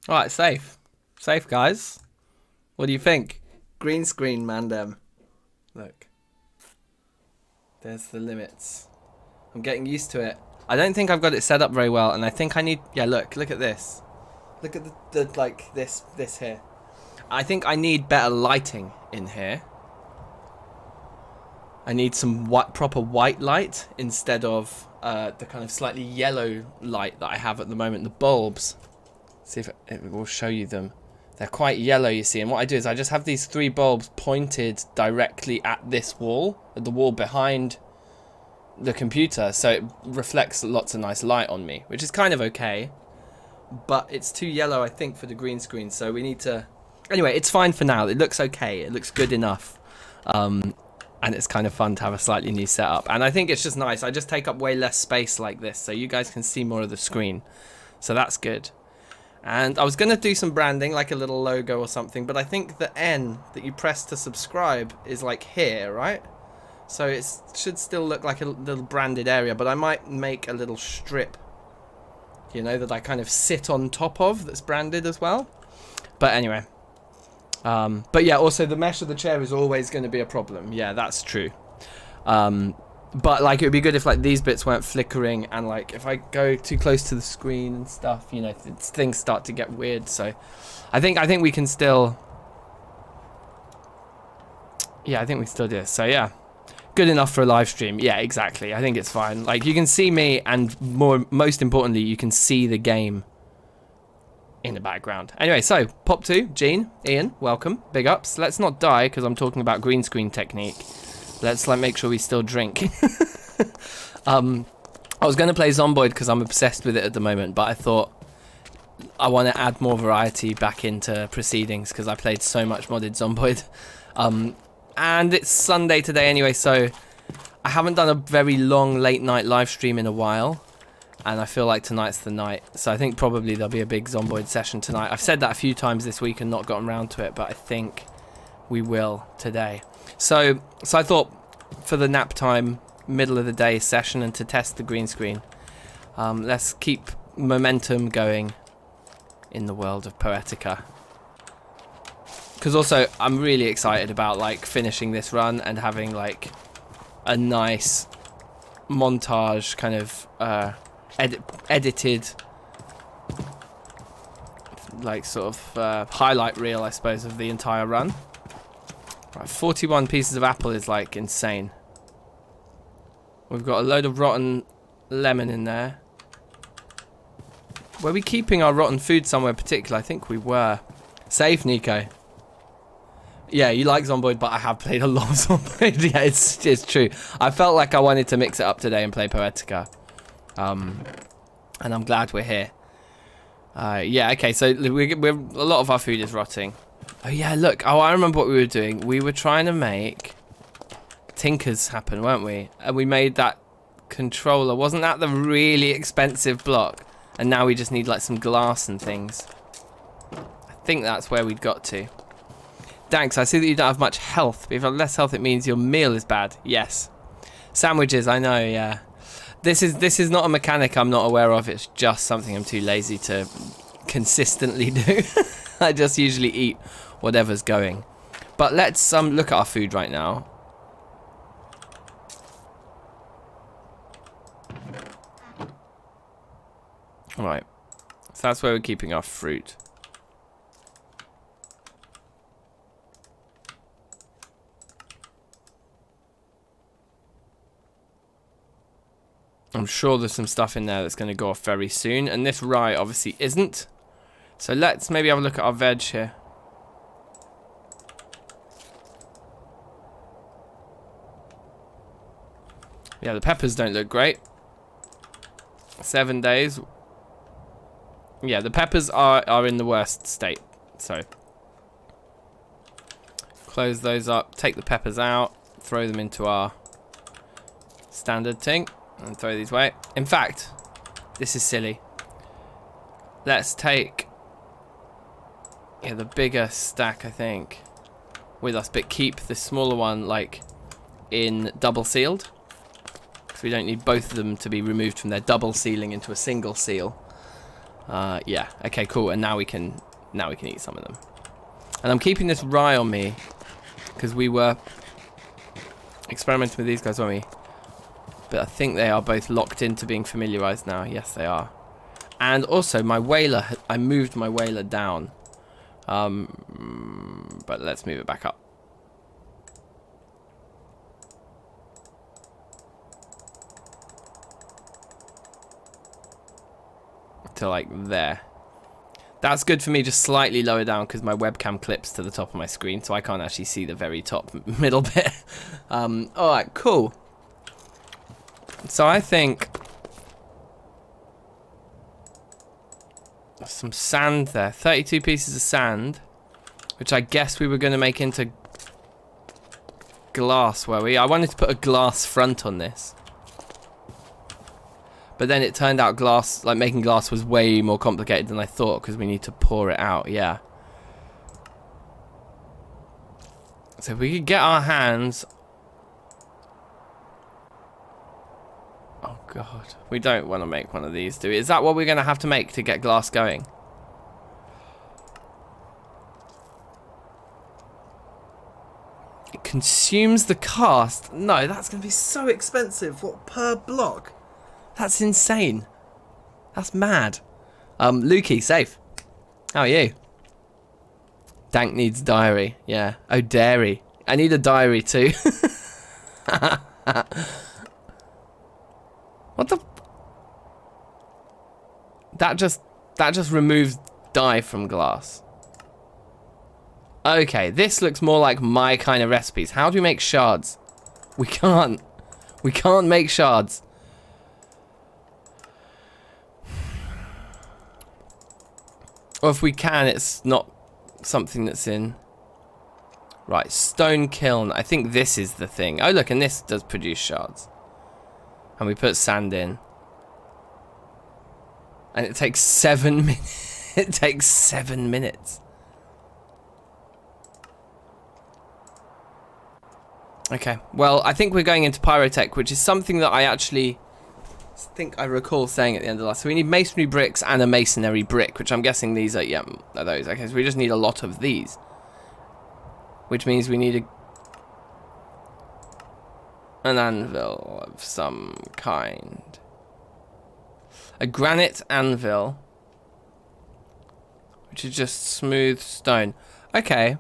Alright, safe. Safe, guys. What do you think? Green screen, Mandem. Look. There's the limits. I'm getting used to it. I don't think I've got it set up very well, and I think I need... Yeah, look at this. Look at the like, this here. I think I need better lighting in here. I need some proper white light instead of the kind of slightly yellow light that I have at the moment. The bulbs. See if it will show you them. They're quite yellow, you see. And what I do is I just have these 3 bulbs pointed directly at this wall, at the wall behind the computer, so it reflects lots of nice light on me, which is kind of okay. But it's too yellow, I think, for the green screen, so we need to... Anyway, it's fine for now. It looks okay. It looks good enough. And it's kind of fun to have a slightly new setup. And I think it's just nice. I just take up way less space like this, so you guys can see more of the screen. So that's good. And I was going to do some branding, like a little logo or something, but I think the N that you press to subscribe is like here, right? So it should still look like a little branded area, but I might make a little strip, you know, that I kind of sit on top of that's branded as well. But anyway. But yeah, also the mesh of the chair is always going to be a problem. Yeah, that's true. But like it would be good if like these bits weren't flickering, and like if I go too close to the screen and stuff, you know, things start to get weird. So I think we can still... Yeah, I think we still do this. So yeah. Good enough for a live stream. Yeah, exactly. I think it's fine. Like you can see me, and most importantly, you can see the game in the background. Anyway, so Pop 2, Gene, Ian, welcome. Big ups. Let's not die because I'm talking about green screen technique. Let's like make sure we still drink. I was going to play Zomboid because I'm obsessed with it at the moment, but I thought I want to add more variety back into proceedings because I played so much modded Zomboid. And it's Sunday today anyway, so I haven't done a very long late night live stream in a while, and I feel like tonight's the night. So I think probably there'll be a big Zomboid session tonight. I've said that a few times this week and not gotten around to it, but I think we will today. So I thought for the nap time, middle of the day session, and to test the green screen, let's keep momentum going in the world of Poetica. Because also, I'm really excited about like finishing this run and having like a nice montage kind of edited like sort of highlight reel, I suppose, of the entire run. Right, 41 pieces of apple is like insane. We've got a load of rotten lemon in there. Were we keeping our rotten food somewhere particular? I think we were. Safe, Nico. Yeah, you like Zomboid, but I have played a lot of Zomboid. Yeah, it's true. I felt like I wanted to mix it up today and play Poetica. And I'm glad we're here. Yeah, okay, so we're a lot of our food is rotting. Oh yeah, look. Oh, I remember what we were doing. We were trying to make Tinkers happen, weren't we? And we made that controller. Wasn't that the really expensive block? And now we just need like some glass and things. I think that's where we'd got to. Thanks, I see that you don't have much health. But if you have less health, it means your meal is bad. Yes. Sandwiches, I know, yeah. This is not a mechanic I'm not aware of. It's just something I'm too lazy to consistently do. I just usually eat whatever's going. But let's look at our food right now. Alright. So that's where we're keeping our fruit. I'm sure there's some stuff in there that's going to go off very soon. And this rye obviously isn't. So let's maybe have a look at our veg here. Yeah, the peppers don't look great. 7 days. Yeah, the peppers are in the worst state. So close those up. Take the peppers out. Throw them into our standard thing. And throw these away. In fact, this is silly. Let's take the bigger stack, I think, with us, but keep the smaller one like in double sealed, because we don't need both of them to be removed from their double sealing into a single seal. Yeah. Okay, cool. And now we can eat some of them. And I'm keeping this rye on me because we were experimenting with these guys, weren't we? But I think they are both locked into being familiarized now. Yes, they are. And also, my whaler, I moved my whaler down. But let's move it back up. To like there. That's good for me, just slightly lower down because my webcam clips to the top of my screen, so I can't actually see the very top middle bit. Alright, cool. So I think some sand there. 32 pieces of sand, which I guess we were going to make into glass, were we? I wanted to put a glass front on this. But then it turned out glass, like making glass was way more complicated than I thought because we need to pour it out, yeah. So if we could get our hands... Oh god, we don't want to make one of these, do we? Is that what we're going to have to make to get glass going? It consumes the cast? No, that's going to be so expensive. What, per block? That's insane. That's mad. Lukey, safe. How are you? Dank needs diary. Yeah. Oh, dairy. I need a diary too. What the? That just removes dye from glass. Okay, this looks more like my kind of recipes. How do we make shards? We can't. We can't make shards. Or if we can, it's not something that's in... Right, stone kiln. I think this is the thing. Oh, look, and this does produce shards. And we put sand in. And it takes 7 minutes. It takes 7 minutes. Okay, well, I think we're going into pyrotech, which is something that I actually... think I recall saying at the end of the last. So we need masonry bricks and a masonry brick, which I'm guessing these are, yeah, are those. Okay, so we just need a lot of these. Which means we need an anvil of some kind. A granite anvil. Which is just smooth stone. Okay.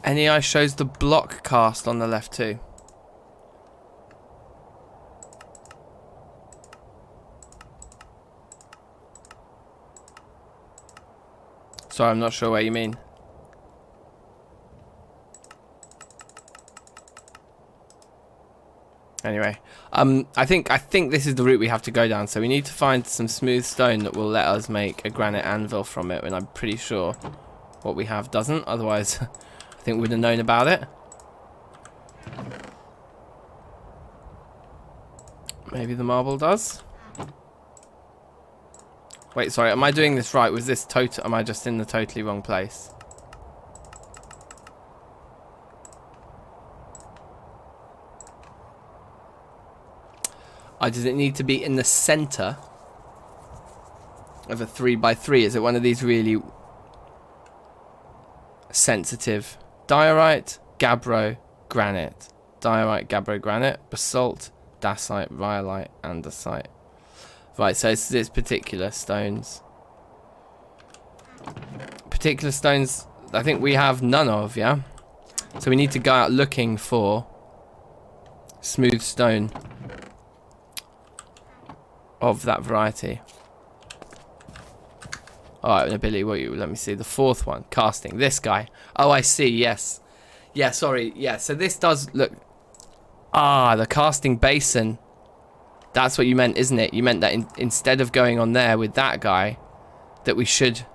NEI shows the block cast on the left too. Sorry, I'm not sure what you mean. Anyway, I think this is the route we have to go down. So we need to find some smooth stone that will let us make a granite anvil from it, and I'm pretty sure what we have doesn't. Otherwise, I think we'd have known about it. Maybe the marble does. Wait, sorry, am I doing this right? Was this total? Am I just in the totally wrong place? Does it need to be in the center of a 3x3? Is it one of these really sensitive? Diorite, gabbro, granite. Diorite, gabbro, granite, basalt, dacite, rhyolite, andesite. Right, so it's particular stones. Particular stones, I think we have none of, yeah? So we need to go out looking for smooth stone of that variety. Alright, ability, let me see. The fourth one, casting. This guy. Oh, I see, yes. Yeah, sorry, yeah, so this does look... Ah, the casting basin. That's what you meant, isn't it? You meant that instead of going on there with that guy, that we should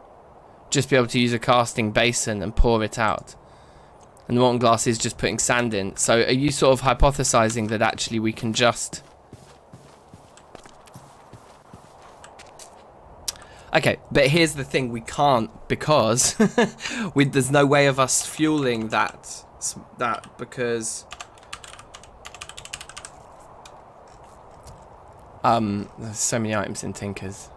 just be able to use a casting basin and pour it out. And the molten glass is just putting sand in. So are you sort of hypothesizing that actually we can just... Okay, but here's the thing, we can't because there's no way of us fueling that because... There's so many items in Tinker's.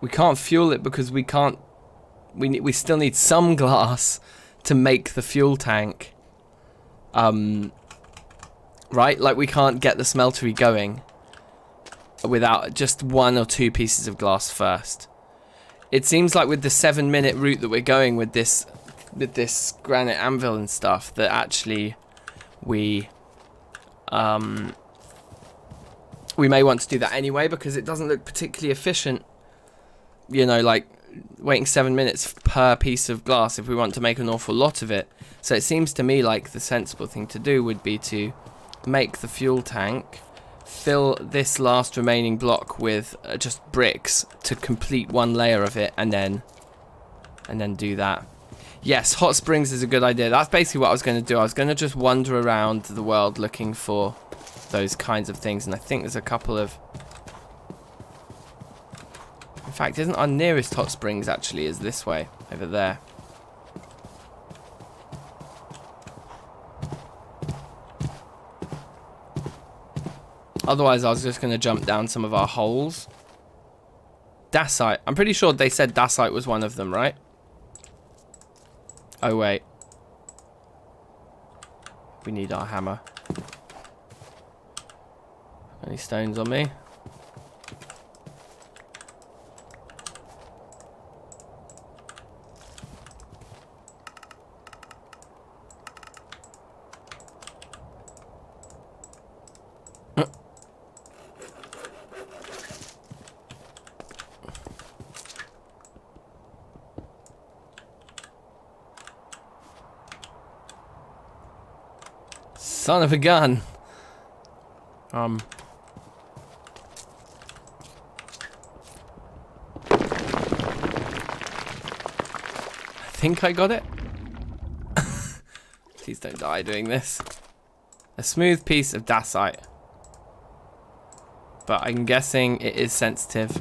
We can't fuel it because we can't. We still need some glass to make the fuel tank. Right? Like we can't get the smeltery going without just 1 or 2 pieces of glass first. It seems like with the 7-minute route that we're going with this granite anvil and stuff, that actually we may want to do that anyway, because it doesn't look particularly efficient, you know, like waiting 7 minutes per piece of glass if we want to make an awful lot of it. So it seems to me like the sensible thing to do would be to make the fuel tank, fill this last remaining block with just bricks to complete 1 layer of it, and then do that. Yes, hot springs is a good idea. That's basically what I was going to do. I was going to just wander around the world looking for those kinds of things, and I think there's a couple of... In fact, isn't our nearest hot springs actually is this way, over there. Otherwise, I was just going to jump down some of our holes. Dacite. I'm pretty sure they said dacite was one of them, right? Oh, wait. We need our hammer. Any stones on me? Son of a gun. I think I got it. Please don't die doing this. A smooth piece of dacite. But I'm guessing it is sensitive.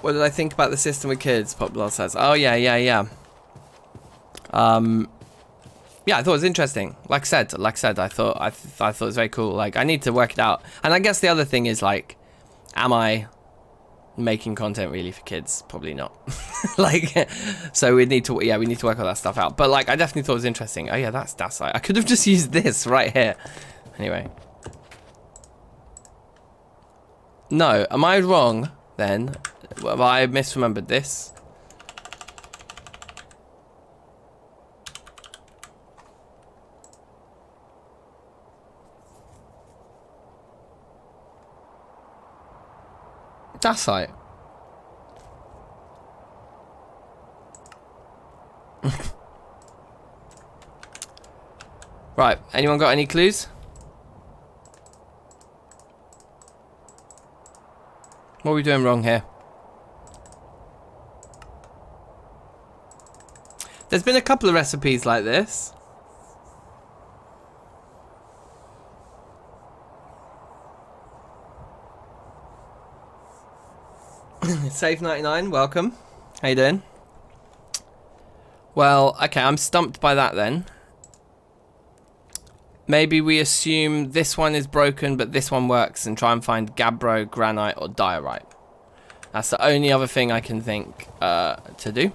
What did I think about the system with kids? Poplar says. Oh yeah. Yeah, I thought it was interesting. Like I said, I thought it was very cool. Like, I need to work it out. And I guess the other thing is, like, am I making content really for kids? Probably not. Like, so we need to work all that stuff out. But like, I definitely thought it was interesting. Oh yeah, that's dacite. I could have just used this right here. Anyway. No, am I wrong then? Have I misremembered this? Dacite. Right, anyone got any clues? What are we doing wrong here? There's been a couple of recipes like this. Save 99, welcome. How you doing? Well, okay, I'm stumped by that then. Maybe we assume this one is broken, but this one works, and try and find gabbro, granite, or diorite. That's the only other thing I can think to do.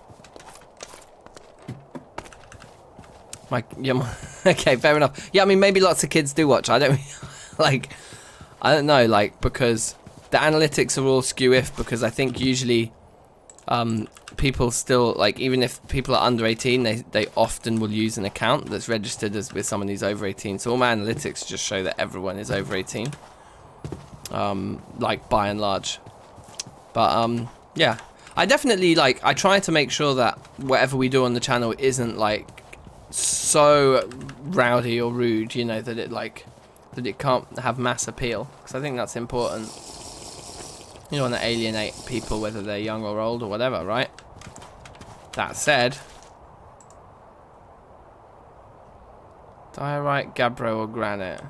Okay, fair enough. Yeah, I mean, maybe lots of kids do watch. I don't know, like, because the analytics are all skew-if, because I think usually people still, like, even if people are under 18, they often will use an account that's registered as with someone who's over 18. So all my analytics just show that everyone is over 18, like, by and large. But yeah, I definitely, like, I try to make sure that whatever we do on the channel isn't, like, so rowdy or rude, you know, that it can't have mass appeal, because I think that's important. You don't want to alienate people, whether they're young or old or whatever, right? That said, diorite, gabbro, or granite?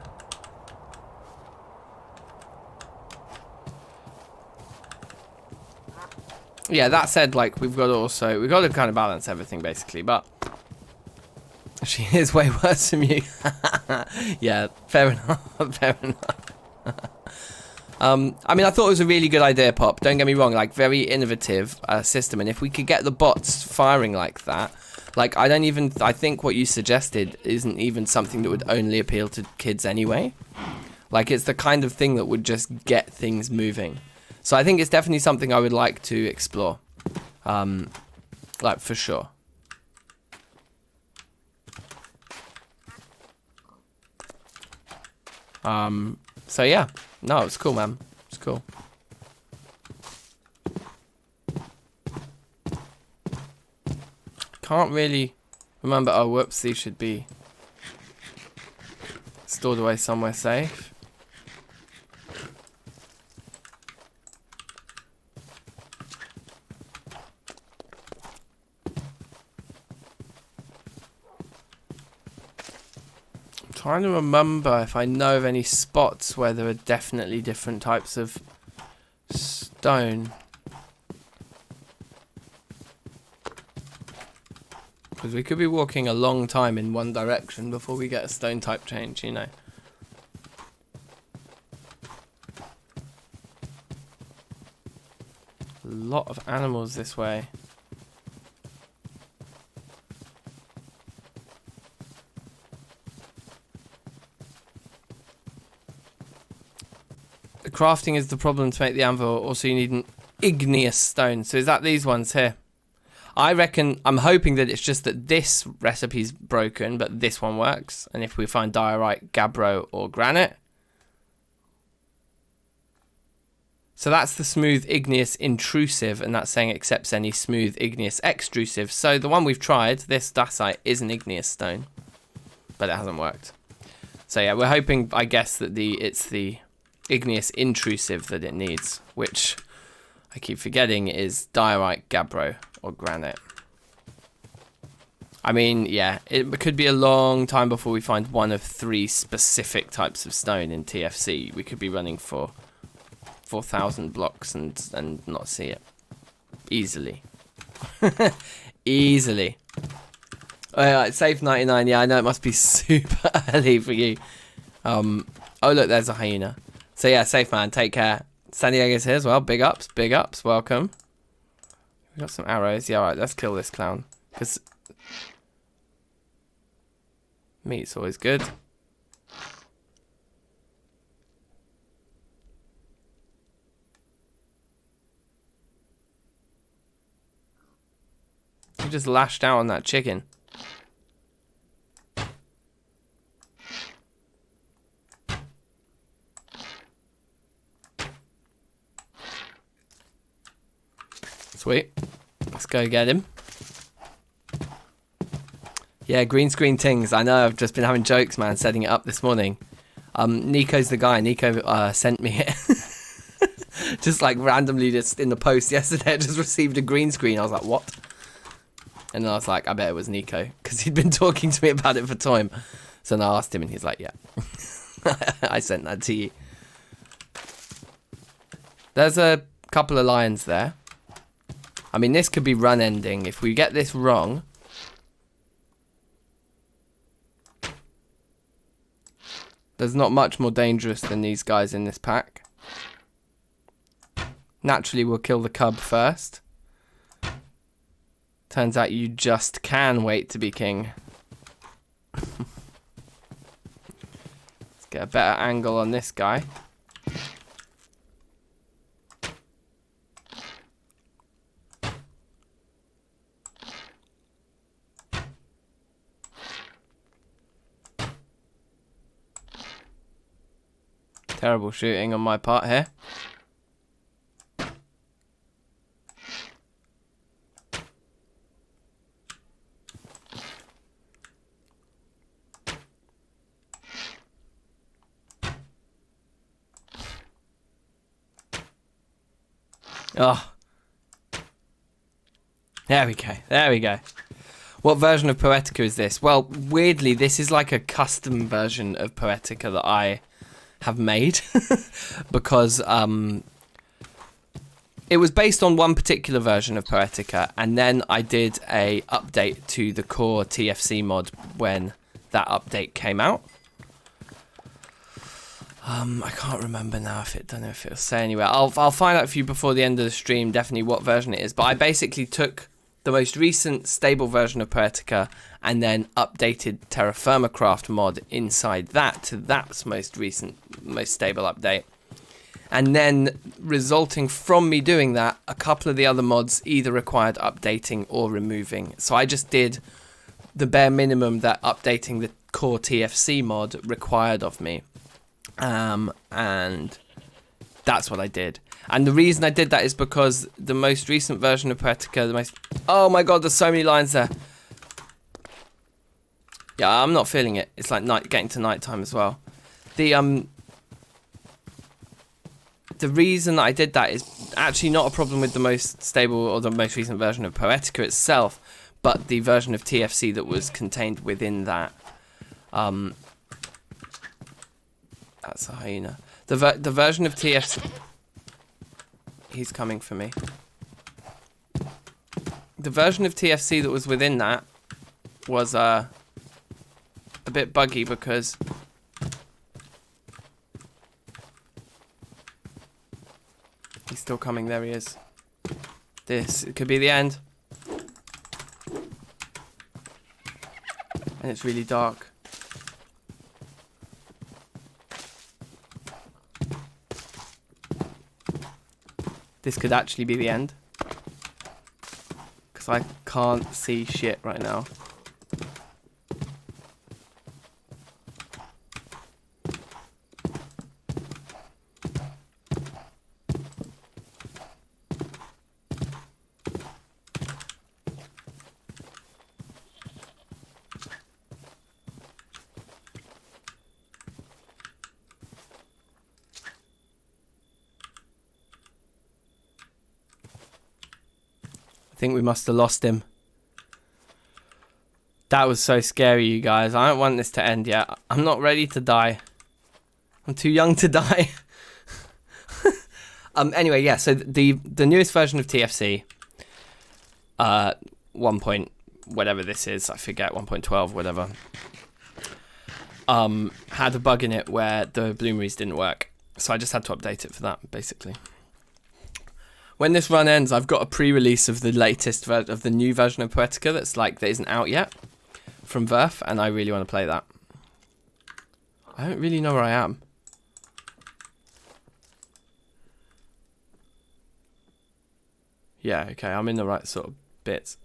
Yeah, that said, like, we've got to kind of balance everything, basically, but She is way worse than you. Yeah, fair enough. Fair enough. I mean, I thought it was a really good idea, Pop. Don't get me wrong, like, very innovative system. And if we could get the bots firing like that, like, I think what you suggested isn't even something that would only appeal to kids anyway. Like, it's the kind of thing that would just get things moving. So I think it's definitely something I would like to explore. Like, for sure. So yeah, no, it's cool, man. It's cool. Can't really remember. Oh, whoops, these should be stored away somewhere safe. Trying to remember if I know of any spots where there are definitely different types of stone. Because we could be walking a long time in one direction before we get a stone type change, you know. A lot of animals this way. Crafting is the problem to make the anvil. Also, you need an igneous stone. So is that these ones here? I reckon, I'm hoping that it's just that this recipe's broken, but this one works. And if we find diorite, gabbro, or granite. So that's the smooth igneous intrusive, and that's saying accepts any smooth igneous extrusive. So the one we've tried, this dacite, is an igneous stone, but it hasn't worked. So yeah, we're hoping, I guess, that it's the igneous intrusive that it needs, which I keep forgetting is diorite, gabbro, or granite. I mean, yeah, it could be a long time before we find one of 3 specific types of stone in TFC. We could be running for 4,000 blocks and not see it easily. Easily. Alright, safe 99. Yeah, I know it must be super early for you. Oh look, there's a hyena. So yeah, safe man, take care. San Diego's here as well. Big ups, welcome. We got some arrows. Yeah, alright, let's kill this clown. Because meat's always good. He just lashed out on that chicken. Sweet. Let's go get him. Yeah, green screen things. I know, I've just been having jokes, man, setting it up this morning. Nico's the guy. Nico sent me it. Just like randomly just in the post yesterday, I just received a green screen. I was like, what? And then I was like, I bet it was Nico. Because he'd been talking to me about it for time. So then I asked him and he's like, yeah. I sent that to you. There's a couple of lions there. I mean, this could be run ending. If we get this wrong, there's not much more dangerous than these guys in this pack. Naturally, we'll kill the cub first. Turns out you just can wait to be king. Let's get a better angle on this guy. Terrible shooting on my part here. Oh. There we go. There we go. What version of Poetica is this? Well, weirdly, this is like a custom version of Poetica that I have made because it was based on one particular version of Poetica, and then I did a update to the core TFC mod when that update came out. I can't remember now don't know if it'll say anywhere. I'll find out for you before the end of the stream definitely what version it is. But I basically took the most recent stable version of Poetica and then updated Terrafirmacraft mod inside that to that most recent, most stable update. And then resulting from me doing that, a couple of the other mods either required updating or removing. So I just did the bare minimum that updating the core TFC mod required of me. And that's what I did. And the reason I did that is because the most recent version of Poetica, oh my god, there's so many lines there. Yeah, I'm not feeling it. It's like getting to nighttime as well. The reason that I did that is actually not a problem with the most stable or the most recent version of Poetica itself, but the version of TFC that was contained within that. That's a hyena. The version of TFC... He's coming for me. The version of TFC that was within that was a bit buggy because... He's still coming. There he is. It could be the end. And it's really dark. This could actually be the end. Because I can't see shit right now. I think we must have lost him. That was so scary, you guys. I don't want this to end yet. I'm not ready to die. I'm too young to die. Anyway, yeah, so the newest version of TFC, 1 point whatever this is, I forget, 1.12, whatever, had a bug in it where the bloomeries didn't work. So I just had to update it for that, basically. When this run ends, I've got a pre-release of the latest of the new version of Poetica that isn't out yet from Verf, and I really want to play that. I don't really know where I am. Yeah, okay, I'm in the right sort of bits.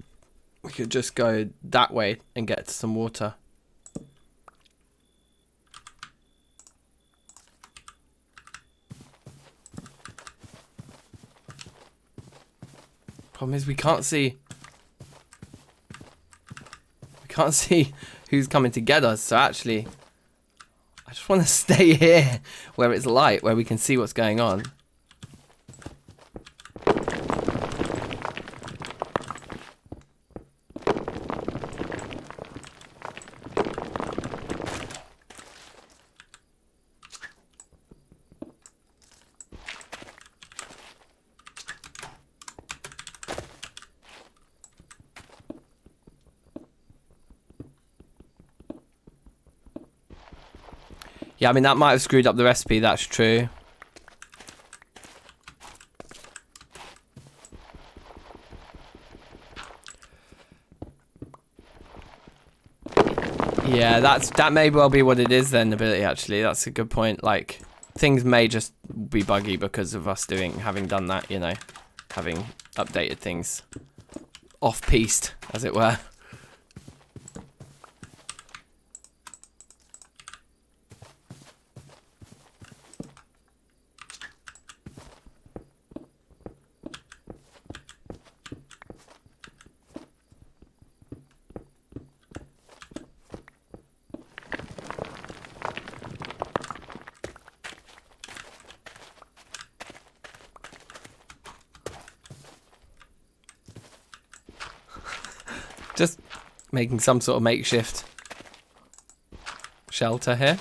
We could just go that way and get to some water. Problem is we can't see who's coming to get us, so actually I just want to stay here where it's light, where we can see what's going on. Yeah, I mean, that might have screwed up the recipe, that's true. Yeah, that may well be what it is then, Ability, actually. That's a good point. Like, things may just be buggy because of us having done that, you know. Having updated things off-piste, as it were. Just making some sort of makeshift shelter here.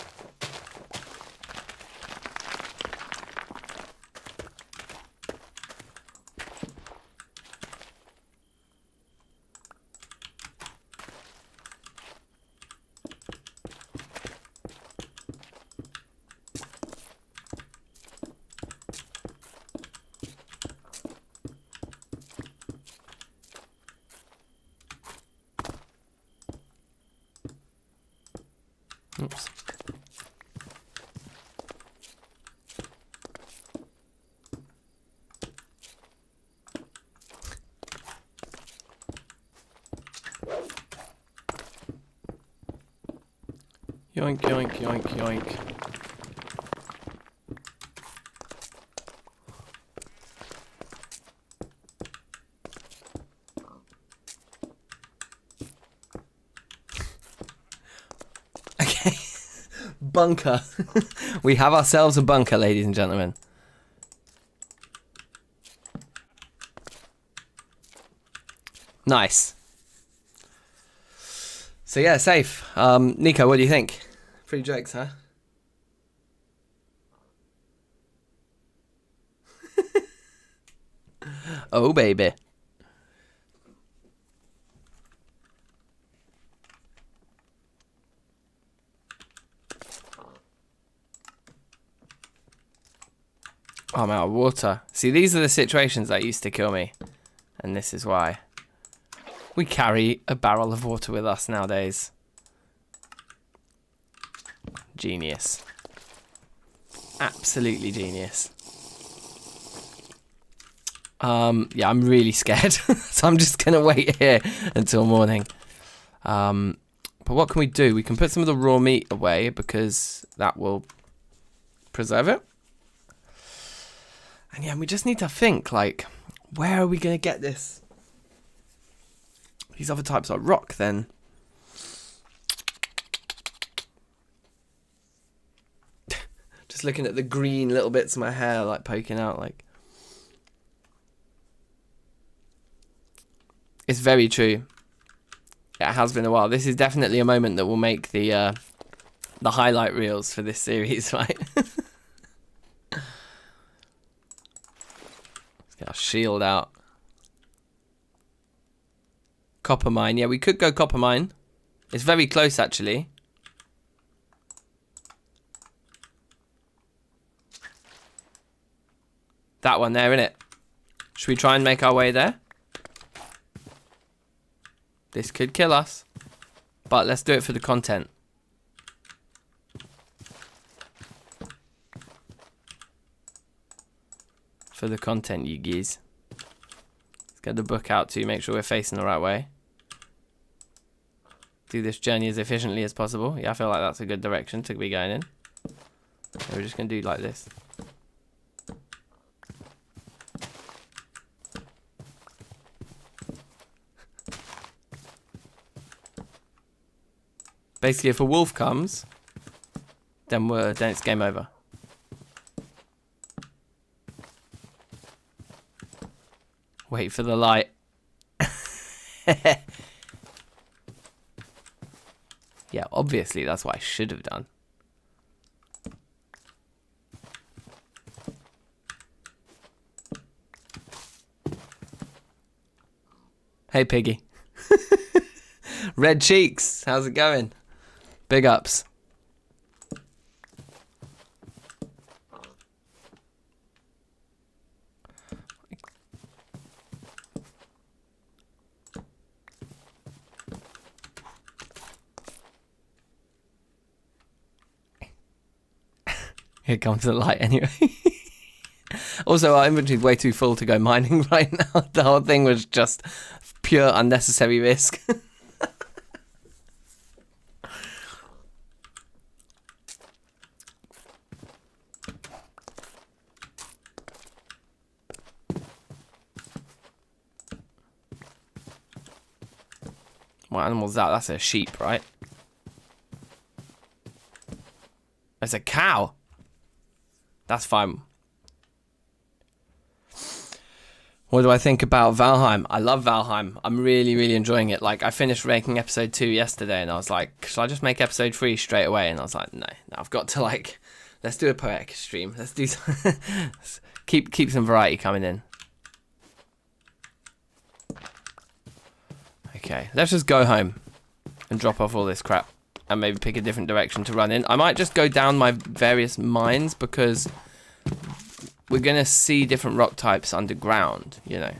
Oops. Yoink, yoink, yoink, yoink. Okay. Bunker. We have ourselves a bunker, ladies and gentlemen. Nice. So yeah, safe. Nico, what do you think? Pretty jokes, huh? Oh, baby. Oh, I'm out of water. See, these are the situations that used to kill me. And this is why. We carry a barrel of water with us nowadays. Genius. Absolutely genius. Yeah, I'm really scared. So I'm just going to wait here until morning. But what can we do? We can put some of the raw meat away because that will preserve it. And yeah, we just need to think, like, where are we going to get this? These other types are rock, then. Just looking at the green little bits of my hair, like, poking out, like. It's very true. It has been a while. This is definitely a moment that will make the highlight reels for this series, right? Let's get our shield out. Copper mine. Yeah, we could go copper mine. It's very close, actually. That one there, innit? Should we try and make our way there? This could kill us. But let's do it for the content. For the content, you geese. Let's get the book out to make sure we're facing the right way. Do this journey as efficiently as possible. Yeah, I feel like that's a good direction to be going in. So we're just going to do like this. Basically, if a wolf comes, then it's game over. Wait for the light. Yeah, obviously that's what I should have done. Hey, Piggy. Red cheeks. How's it going? Big ups. Here comes the light anyway. Also, our inventory is way too full to go mining right now. The whole thing was just pure unnecessary risk. What animal's that? That's a sheep, right? It's a cow. That's fine. What do I think about Valheim? I love Valheim. I'm really, really enjoying it. Like, I finished making episode 2 yesterday, and I was like, should I just make episode 3 straight away? And I was like, no, I've got to, like, let's do a Poetica stream. Let's do some keep some variety coming in. Okay, let's just go home and drop off all this crap and maybe pick a different direction to run in. I might just go down my various mines because we're going to see different rock types underground, you know.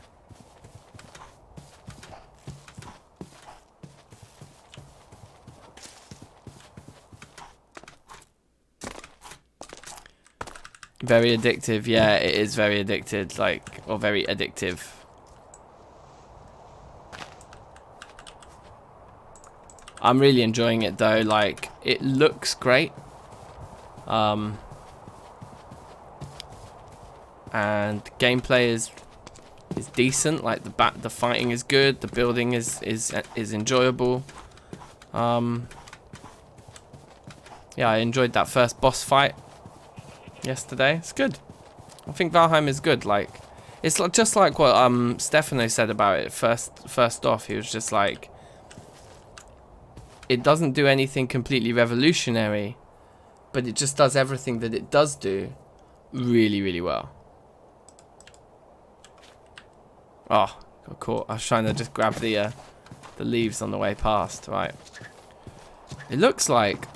Very addictive. Yeah, it is very addicted, like, or very addictive. I'm really enjoying it though. Like, it looks great. And gameplay is decent. Like the fighting is good. The building is enjoyable. Yeah, I enjoyed that first boss fight yesterday. It's good. I think Valheim is good. Like, it's just like what Stefano said about it first off. He was just like, it doesn't do anything completely revolutionary, but it just does everything that it does do really, really well. Oh, got caught. I was trying to just grab the leaves on the way past. Right. It looks like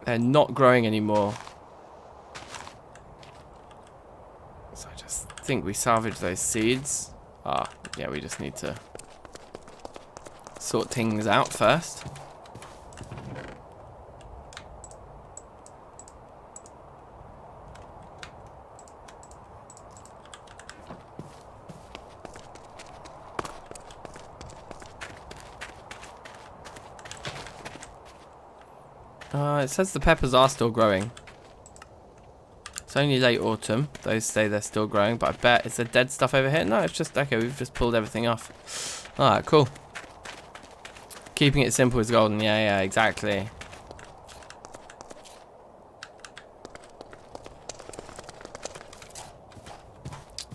they're not growing anymore. So I just think we salvage those seeds. Ah, yeah, we just need to sort things out first. It says the peppers are still growing. It's only late autumn. Those say they're still growing, but I bet, is there dead stuff over here? No, it's just, okay, we've just pulled everything off. Alright, cool. Keeping it simple is golden. Yeah, exactly.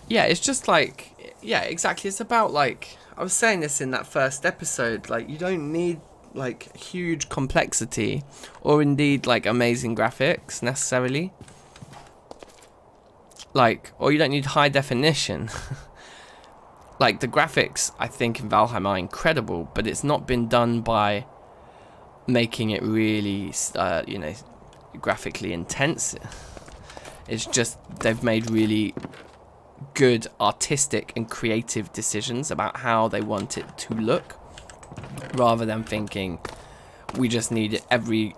Yeah, it's just like, yeah, exactly. It's about, like, I was saying this in that first episode, like, you don't need like huge complexity or indeed like amazing graphics necessarily, like, or you don't need high definition. Like, the graphics I think in Valheim are incredible, but it's not been done by making it really you know, graphically intense. It's just they've made really good artistic and creative decisions about how they want it to look, rather than thinking we just need every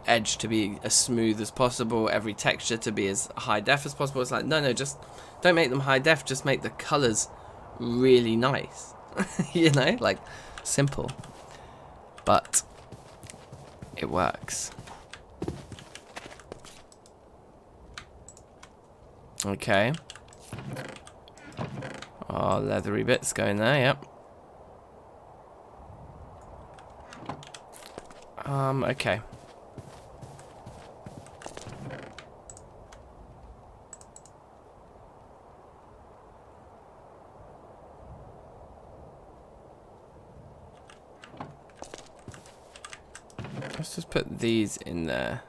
edge to be as smooth as possible, every texture to be as high def as possible. It's like, no, just don't make them high def, just make the colors really nice. You know, like, simple, but it works. Okay. Oh, leathery bits going there, yep. Okay. Let's just put these in there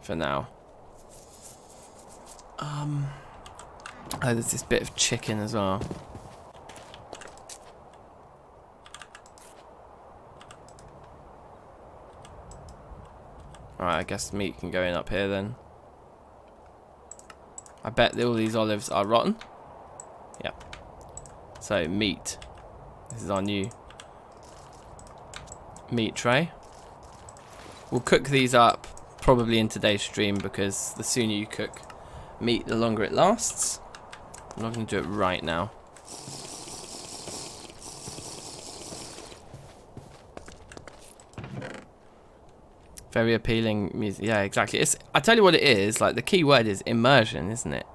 for now. Oh, there's this bit of chicken as well. Alright, I guess meat can go in up here then. I bet that all these olives are rotten. Yep. So, meat. This is our new meat tray. We'll cook these up probably in today's stream, because the sooner you cook meat, the longer it lasts. I'm not going to do it right now. Very appealing music. Yeah, exactly. It's, I tell you what it is, like, the key word is immersion, isn't it?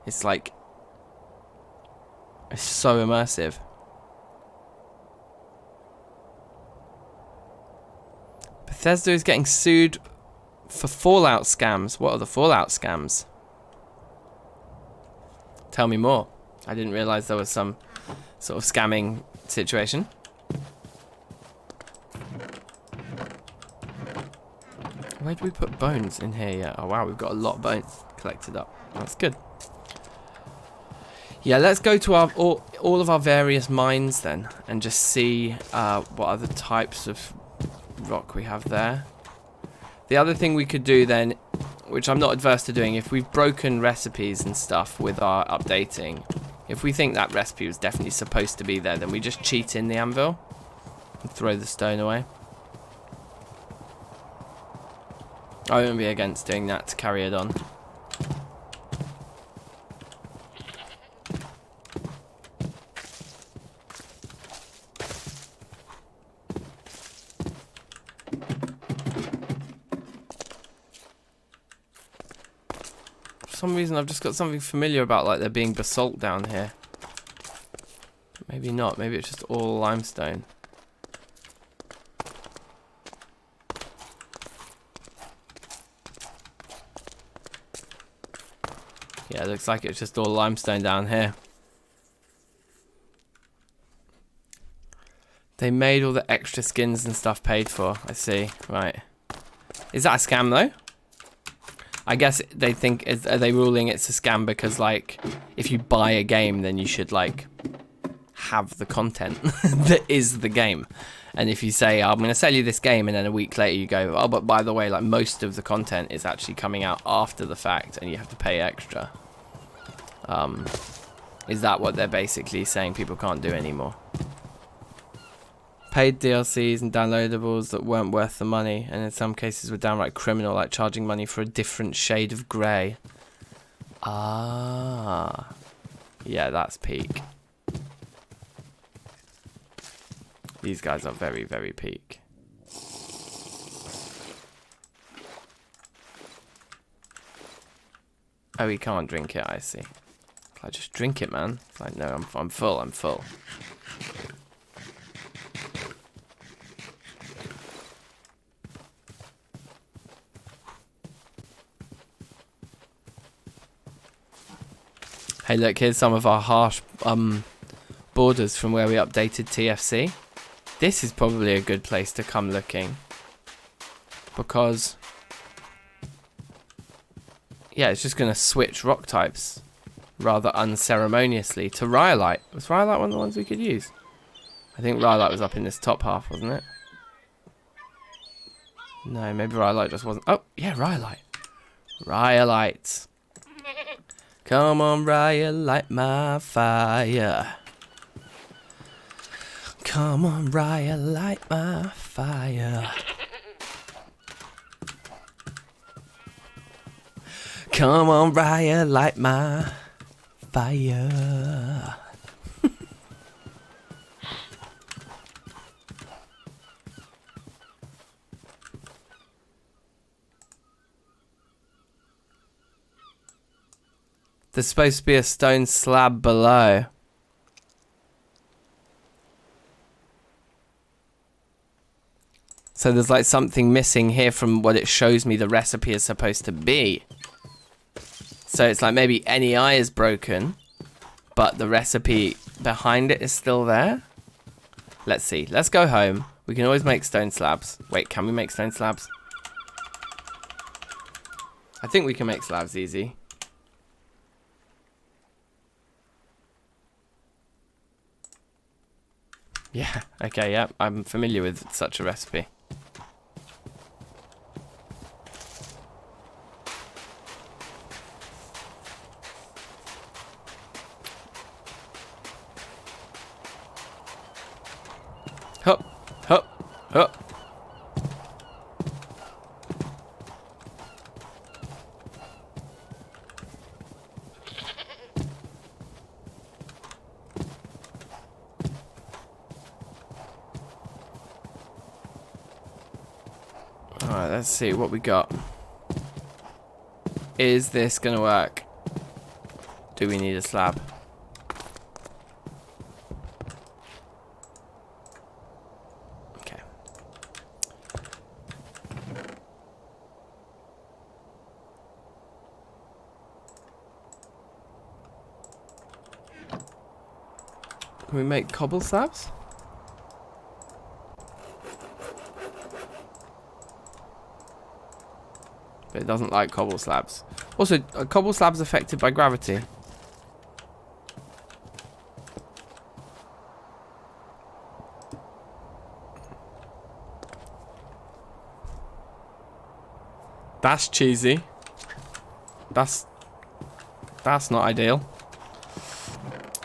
It's like, it's so immersive. Bethesda is getting sued for Fallout scams. What are the Fallout scams? Tell me more. I didn't realize there was some sort of scamming situation. Where do we put bones in here yet? Oh wow, we've got a lot of bones collected up. That's good. Yeah, let's go to our all of our various mines then, and just see what other types of rock we have there. The other thing we could do then, which I'm not adverse to doing, if we've broken recipes and stuff with our updating, if we think that recipe was definitely supposed to be there, then we just cheat in the anvil and throw the stone away. I wouldn't be against doing that to carry it on. For some reason I've just got something familiar about like there being basalt down here. Maybe not, maybe it's just all limestone. Yeah, it looks like it's just all limestone down here. They made all the extra skins and stuff paid for, I see. Right. Is that a scam though? I guess they think, are they ruling it's a scam because like, if you buy a game then you should like have the content that is the game. And if you say, I'm going to sell you this game, and then a week later you go, oh, but by the way, like most of the content is actually coming out after the fact and you have to pay extra. Is that what they're basically saying people can't do anymore? Paid DLCs and downloadables that weren't worth the money, and in some cases were downright criminal, like charging money for a different shade of grey. Ah. Yeah, that's peak. These guys are very, very peak. Oh, he can't drink it, I see. I just drink it, man. It's like, no, I'm full, I'm full. Hey, look, here's some of our harsh borders from where we updated TFC. This is probably a good place to come looking. Because, yeah, it's just going to switch rock types rather unceremoniously to rhyolite. Was rhyolite one of the ones we could use? I think rhyolite was up in this top half, wasn't it? No, maybe rhyolite just wasn't. Oh, yeah, rhyolite. Rhyolite. Come on, rhyolite my fire. Come on, rhyolite my fire. Come on, rhyolite my fire. There's supposed to be a stone slab below. So there's like something missing here from what it shows me the recipe is supposed to be. So it's like maybe NEI is broken, but the recipe behind it is still there. Let's see. Let's go home. We can always make stone slabs. Wait, can we make stone slabs? I think we can make slabs easy. Yeah, okay, yeah, I'm familiar with such a recipe. Hup, hup, hup. Alright, let's see what we got. Is this gonna work? Do we need a slab? Okay. Can we make cobble slabs? But it doesn't like cobble slabs. Also, are cobble slabs affected by gravity? That's cheesy. That's not ideal.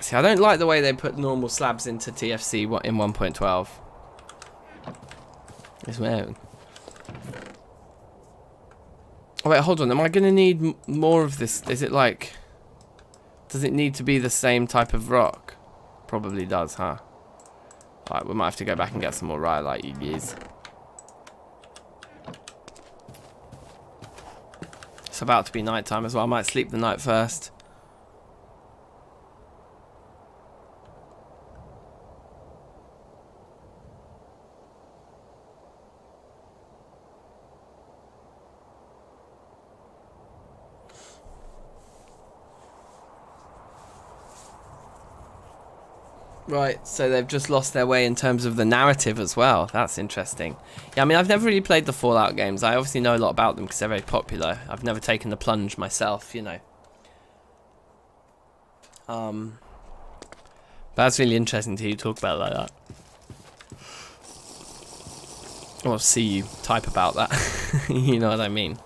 See, I don't like the way they put normal slabs into TFC in 1.12. It's weird. Oh, wait, hold on. Am I going to need more of this? Is it like... Does it need to be the same type of rock? Probably does, huh? Alright, we might have to go back and get some more rhyolite, you guys. It's about to be night time as well. I might sleep the night first. Right, so they've just lost their way in terms of the narrative as well. That's interesting. Yeah, I mean, I've never really played the Fallout games. I obviously know a lot about them because they're very popular. I've never taken the plunge myself, you know. That's really interesting to hear you talk about it like that. Or see you type about that. You know what I mean.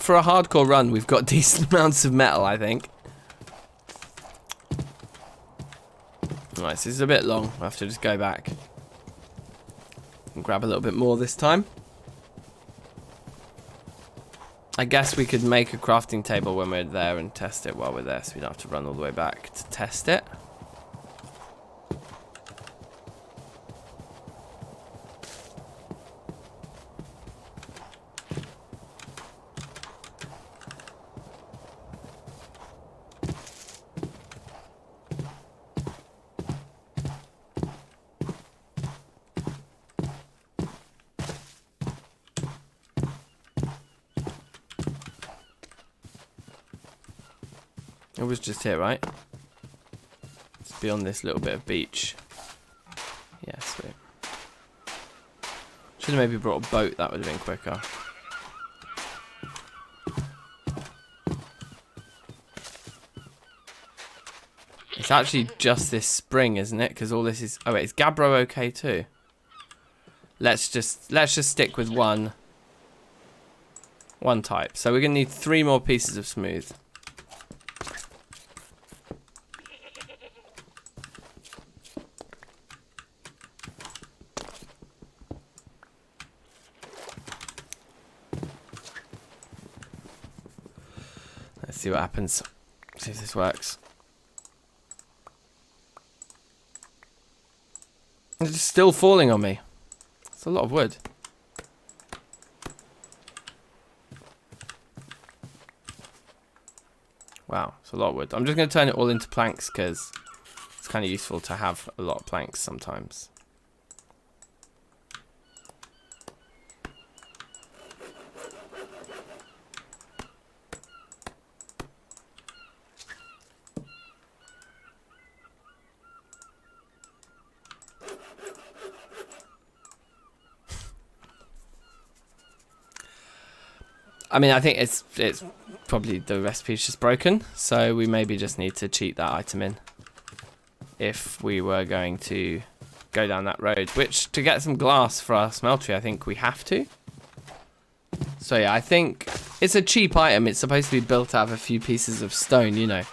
For a hardcore run, we've got decent amounts of metal, I think. Right, so this is a bit long. I'll have to just go back and grab a little bit more this time. I guess we could make a crafting table when we're there and test it while we're there, so we don't have to run all the way back to test it. It was just here, right? It's beyond this little bit of beach. Yeah, sweet. Should have maybe brought a boat, that would have been quicker. It's actually just this spring, isn't it? Because all this is... Oh wait, is Gabbro okay too? Let's just stick with one type. So we're gonna need 3 more pieces of smooth. Let's see what happens. See if this works. It's still falling on me. It's a lot of wood. Wow, it's a lot of wood. I'm just going to turn it all into planks because it's kind of useful to have a lot of planks sometimes. I mean, I think it's probably the recipe's just broken, so we maybe just need to cheat that item in if we were going to go down that road, which to get some glass for our smeltery, I think we have to. So yeah, I think it's a cheap item. It's supposed to be built out of a few pieces of stone, you know.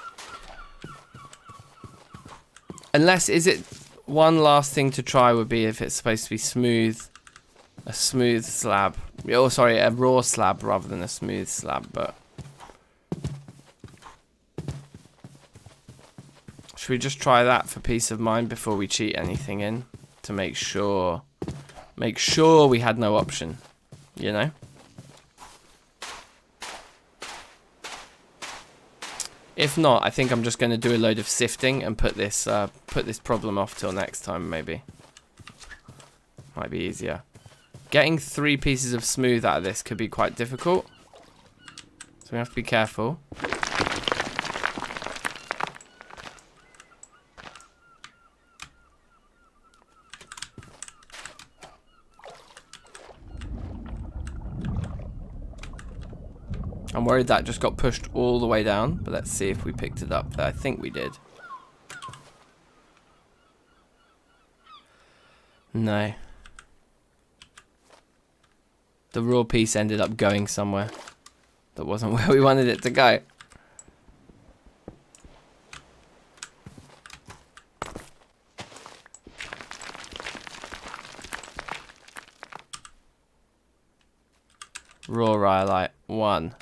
Unless, is it one last thing to try would be if it's supposed to be smooth. A smooth slab. Oh, sorry, a raw slab rather than a smooth slab, but... Should we just try that for peace of mind before we cheat anything in? To make sure we had no option, you know? If not, I think I'm just going to do a load of sifting and put this problem off till next time, maybe. Might be easier. Getting 3 pieces of smooth out of this could be quite difficult. So we have to be careful. I'm worried that just got pushed all the way down, but let's see if we picked it up there. I think we did. No. The raw piece ended up going somewhere that wasn't where we wanted it to go. Raw rhyolite, 1.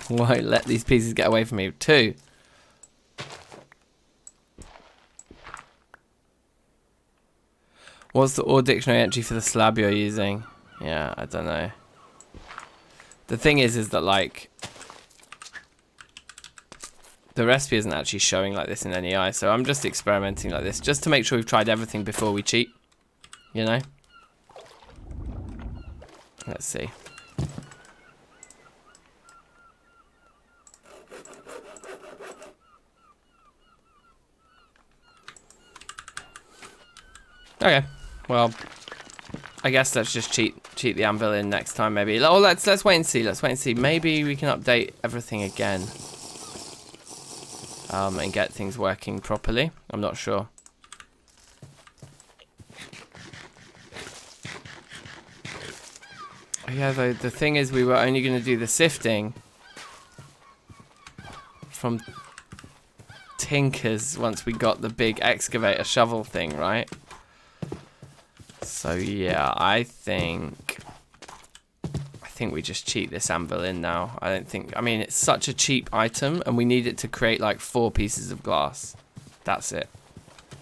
Won't let these pieces get away from me. 2. What's the ore dictionary entry for the slab you're using? Yeah, I don't know. The thing is that like the recipe isn't actually showing like this in NEI, so I'm just experimenting like this just to make sure we've tried everything before we cheat. You know? Let's see. Okay, well, I guess let's just cheat the anvil in next time maybe. Oh, let's wait and see. Let's wait and see. Maybe we can update everything again, and get things working properly. I'm not sure. Yeah, the thing is, we were only going to do the sifting from Tinkers once we got the big excavator shovel thing, right? So yeah, I think we just cheat this anvil in now. I mean, it's such a cheap item and we need it to create like 4 pieces of glass. That's it.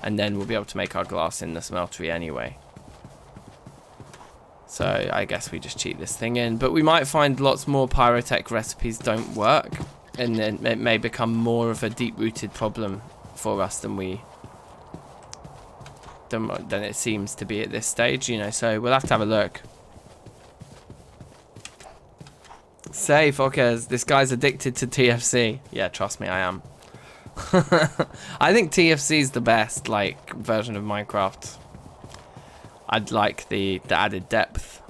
And then we'll be able to make our glass in the smeltery anyway. So I guess we just cheat this thing in, but we might find lots more pyrotech recipes don't work, and then it may become more of a deep-rooted problem for us than it seems to be at this stage, you know, so we'll have to have a look. Say, fuckers, this guy's addicted to TFC. Yeah, trust me, I am. I think TFC is the best, like, version of Minecraft. I'd like the added depth.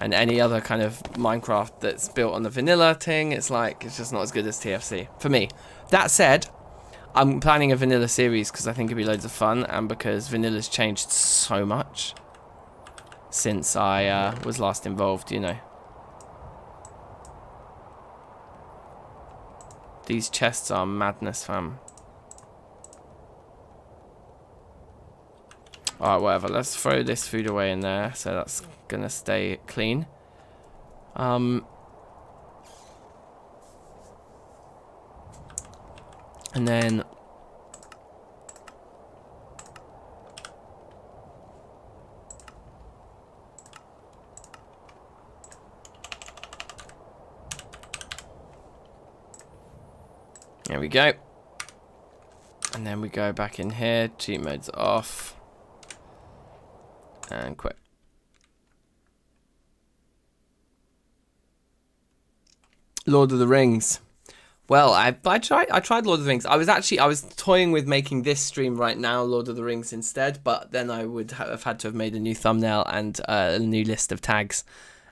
And any other kind of Minecraft that's built on the vanilla thing, it's just not as good as TFC. For me. That said, I'm planning a vanilla series because I think it'd be loads of fun, and because vanilla's changed so much since I was last involved, you know. These chests are madness, fam. Alright, whatever. Let's throw this food away in there, so that's gonna stay clean. And then there we go. And then we go back in here, cheat mode's off. And quit. Lord of the Rings. Well, I tried Lord of the Rings. I was toying with making this stream right now Lord of the Rings instead, but then I would have had to have made a new thumbnail and a new list of tags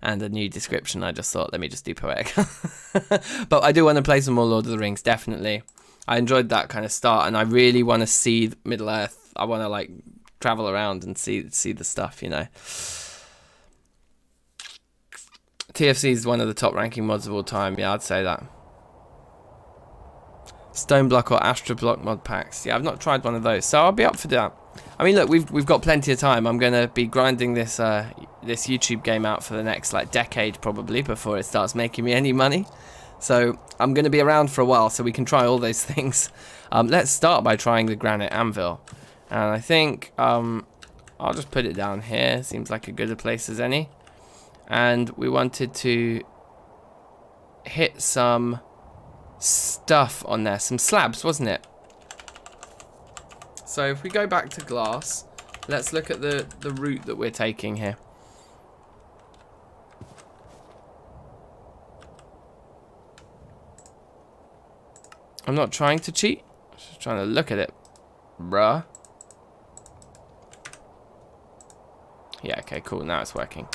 and a new description. I just thought, let me just do Poetica. But I do want to play some more Lord of the Rings, definitely. I enjoyed that kind of start, and I really want to see Middle Earth. I want to like travel around and see the stuff, you know. TFC is one of the top ranking mods of all time. Yeah, I'd say that. Stone block or Astra block mod packs. Yeah, I've not tried one of those, so I'll be up for that. I mean, look, we've got plenty of time. I'm gonna be grinding this this YouTube game out for the next like decade probably before it starts making me any money. So I'm gonna be around for a while, so we can try all those things. Let's start by trying the granite anvil. And I think I'll just put it down here. Seems like a good a place as any. And we wanted to hit some stuff on there. Some slabs, wasn't it? So if we go back to glass, let's look at the route that we're taking here. I'm not trying to cheat. I'm just trying to look at it. Bruh. Yeah, okay, cool. Now it's working.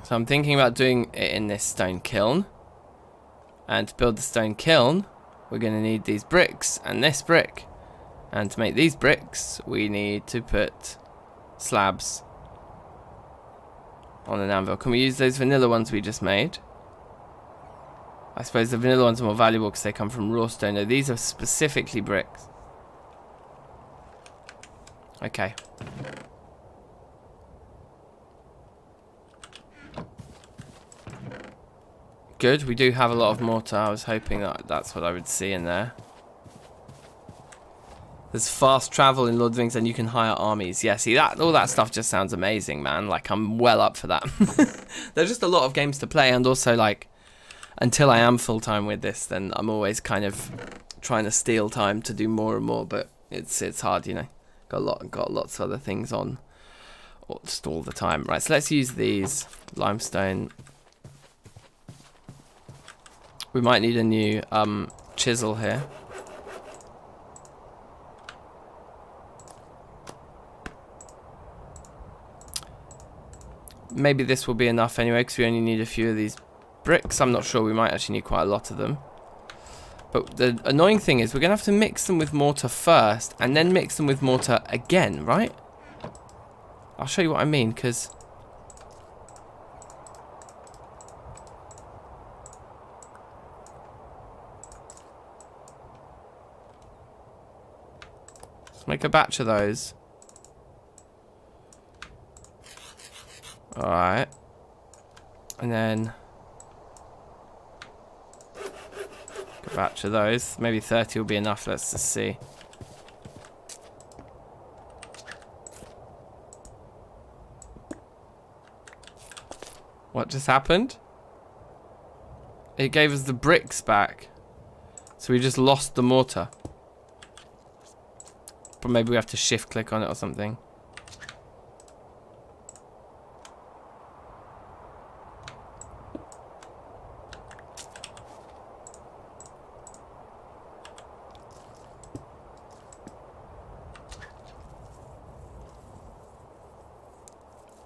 So I'm thinking about doing it in this stone kiln. And to build the stone kiln, we're going to need these bricks and this brick. And to make these bricks, we need to put slabs on an anvil. Can we use those vanilla ones we just made? I suppose the vanilla ones are more valuable because they come from raw stone. No, these are specifically bricks. Okay. Good, we do have a lot of mortar. I was hoping that that's what I would see in there. There's fast travel in Lord of the Rings and you can hire armies. Yeah, see, that all that stuff just sounds amazing, man. Like, I'm well up for that. There's just a lot of games to play, and also, like, until I am full-time with this, then I'm always kind of trying to steal time to do more and more, but it's hard, you know. Got lots of other things on just all the time. Right, so let's use these. Limestone. We might need a new chisel here. Maybe this will be enough anyway, because we only need a few of these bricks. I'm not sure, we might actually need quite a lot of them. But the annoying thing is we're going to have to mix them with mortar first, and then mix them with mortar again, right? I'll show you what I mean, because... let's make a batch of those. Alright. And then... a batch of those. Maybe 30 will be enough, let's just see. What just happened? It gave us the bricks back. So we just lost the mortar. But maybe we have to shift click on it or something.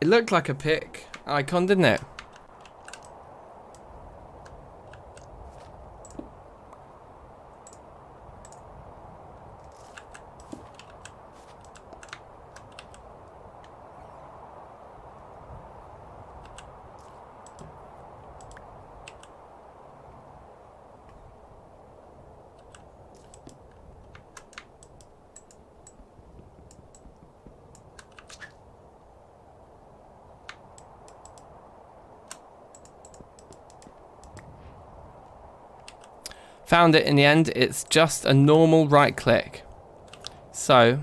It looked like a pick icon, didn't it? Found it in the end. It's just a normal right click. So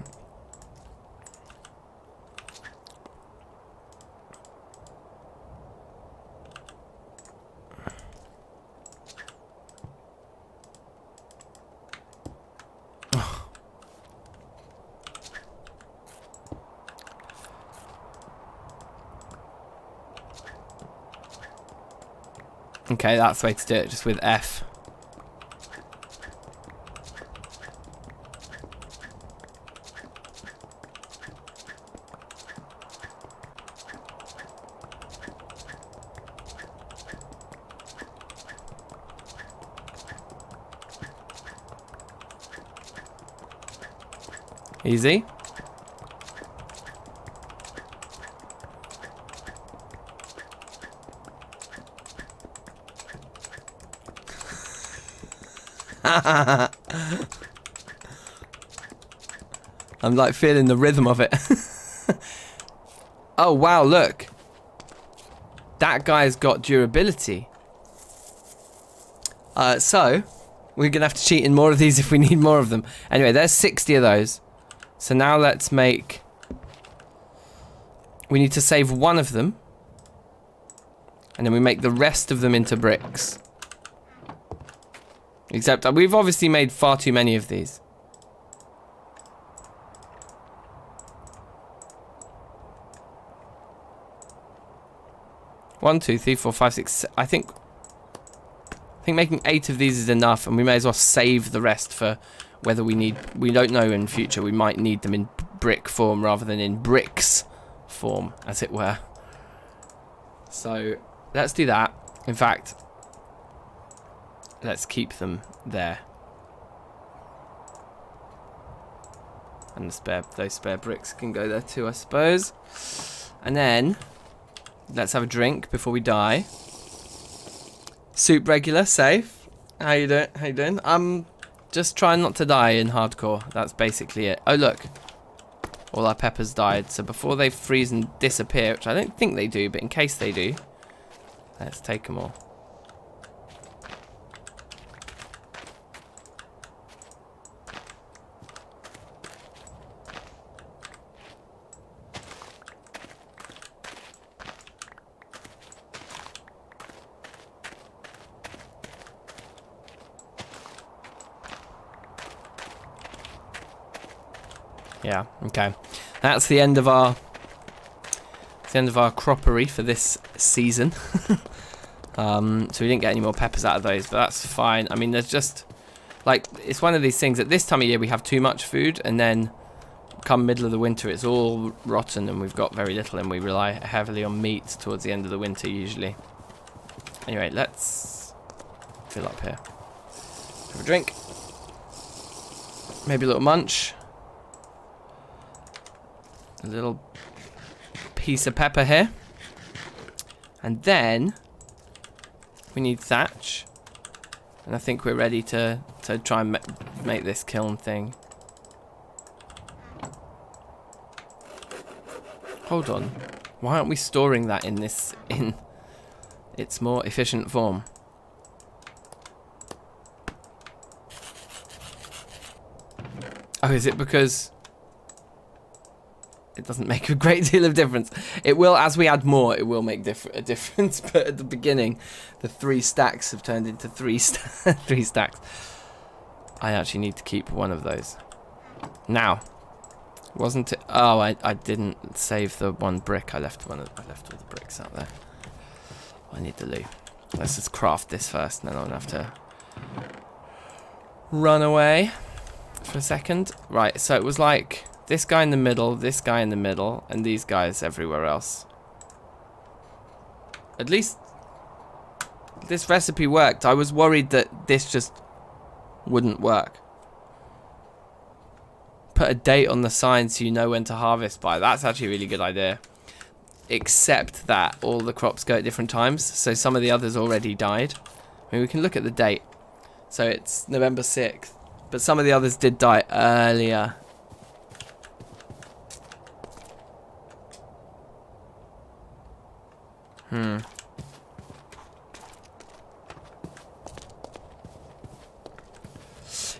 okay, that's the way to do it, just with F. Easy. I'm like feeling the rhythm of it. Oh wow, look. That guy's got durability. So we're gonna have to cheat in more of these if we need more of them. Anyway, there's 60 of those. So now let's make... we need to save one of them. And then we make the rest of them into bricks. Except we've obviously made far too many of these. One, two, three, four, five, six. I think making 8 of these is enough, and we may as well save the rest for whether we need... we don't know in future. We might need them in brick form rather than in bricks form, as it were. So let's do that. In fact, let's keep them there. And those spare bricks can go there too, I suppose. And then Let's have a drink before we die. Soup regular, safe. How you doing? How you doing? I'm just trying not to die in hardcore. That's basically it. Oh, look. All our peppers died. So before they freeze and disappear, which I don't think they do, but in case they do, let's take them all. Yeah, okay. That's the end of our croppery for this season. So we didn't get any more peppers out of those, but that's fine. I mean, there's just like, it's one of these things at this time of year we have too much food, and then come middle of the winter it's all rotten and we've got very little, and we rely heavily on meat towards the end of the winter usually. Anyway, let's fill up here. Have a drink. Maybe a little munch. A little piece of pepper here. And then we need thatch. And I think we're ready to try and make this kiln thing. Hold on. Why aren't we storing that in its more efficient form? Oh, is it because it doesn't make a great deal of difference? It will, as we add more, it will make a difference. But at the beginning, the 3 stacks have turned into 3 stacks. I actually need to keep one of those. Now, wasn't it? Oh, I didn't save the 1 brick. I left all the bricks out there. I need the loo. Let's just craft this first, and then I'll have to run away for a second. Right, so it was like this guy in the middle, this guy in the middle, and these guys everywhere else. At least this recipe worked. I was worried that this just wouldn't work. Put a date on the sign so you know when to harvest by. That's actually a really good idea. Except that all the crops go at different times, so some of the others already died. I mean, we can look at the date. So it's November 6th, but some of the others did die earlier.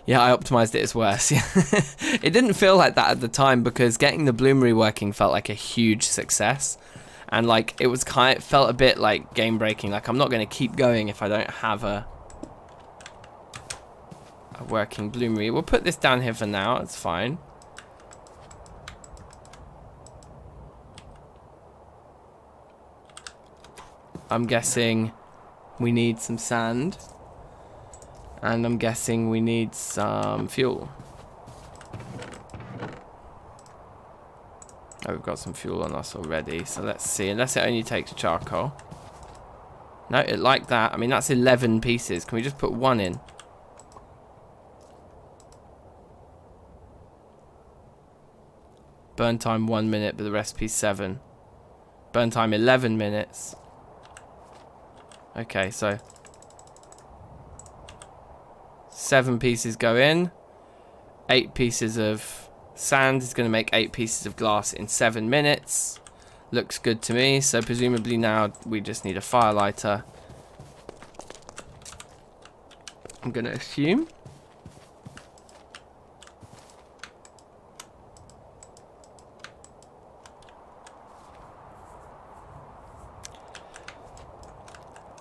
Yeah, I optimized it as worse. It didn't feel like that at the time because getting the bloomery working felt like a huge success, and like it felt a bit like game breaking. Like, I'm not going to keep going if I don't have a working bloomery. We'll put this down here for now. It's fine. I'm guessing we need some sand. And I'm guessing we need some fuel. Oh, we've got some fuel on us already. So let's see. Unless it only takes charcoal. No, it like that. I mean, that's 11 pieces. Can we just put 1 in? Burn time 1 minute, but the recipe's 7. Burn time 11 minutes. Okay, so 7 pieces go in. 8 pieces of sand is going to make 8 pieces of glass in 7 minutes. Looks good to me. So presumably now we just need a firelighter. I'm going to assume.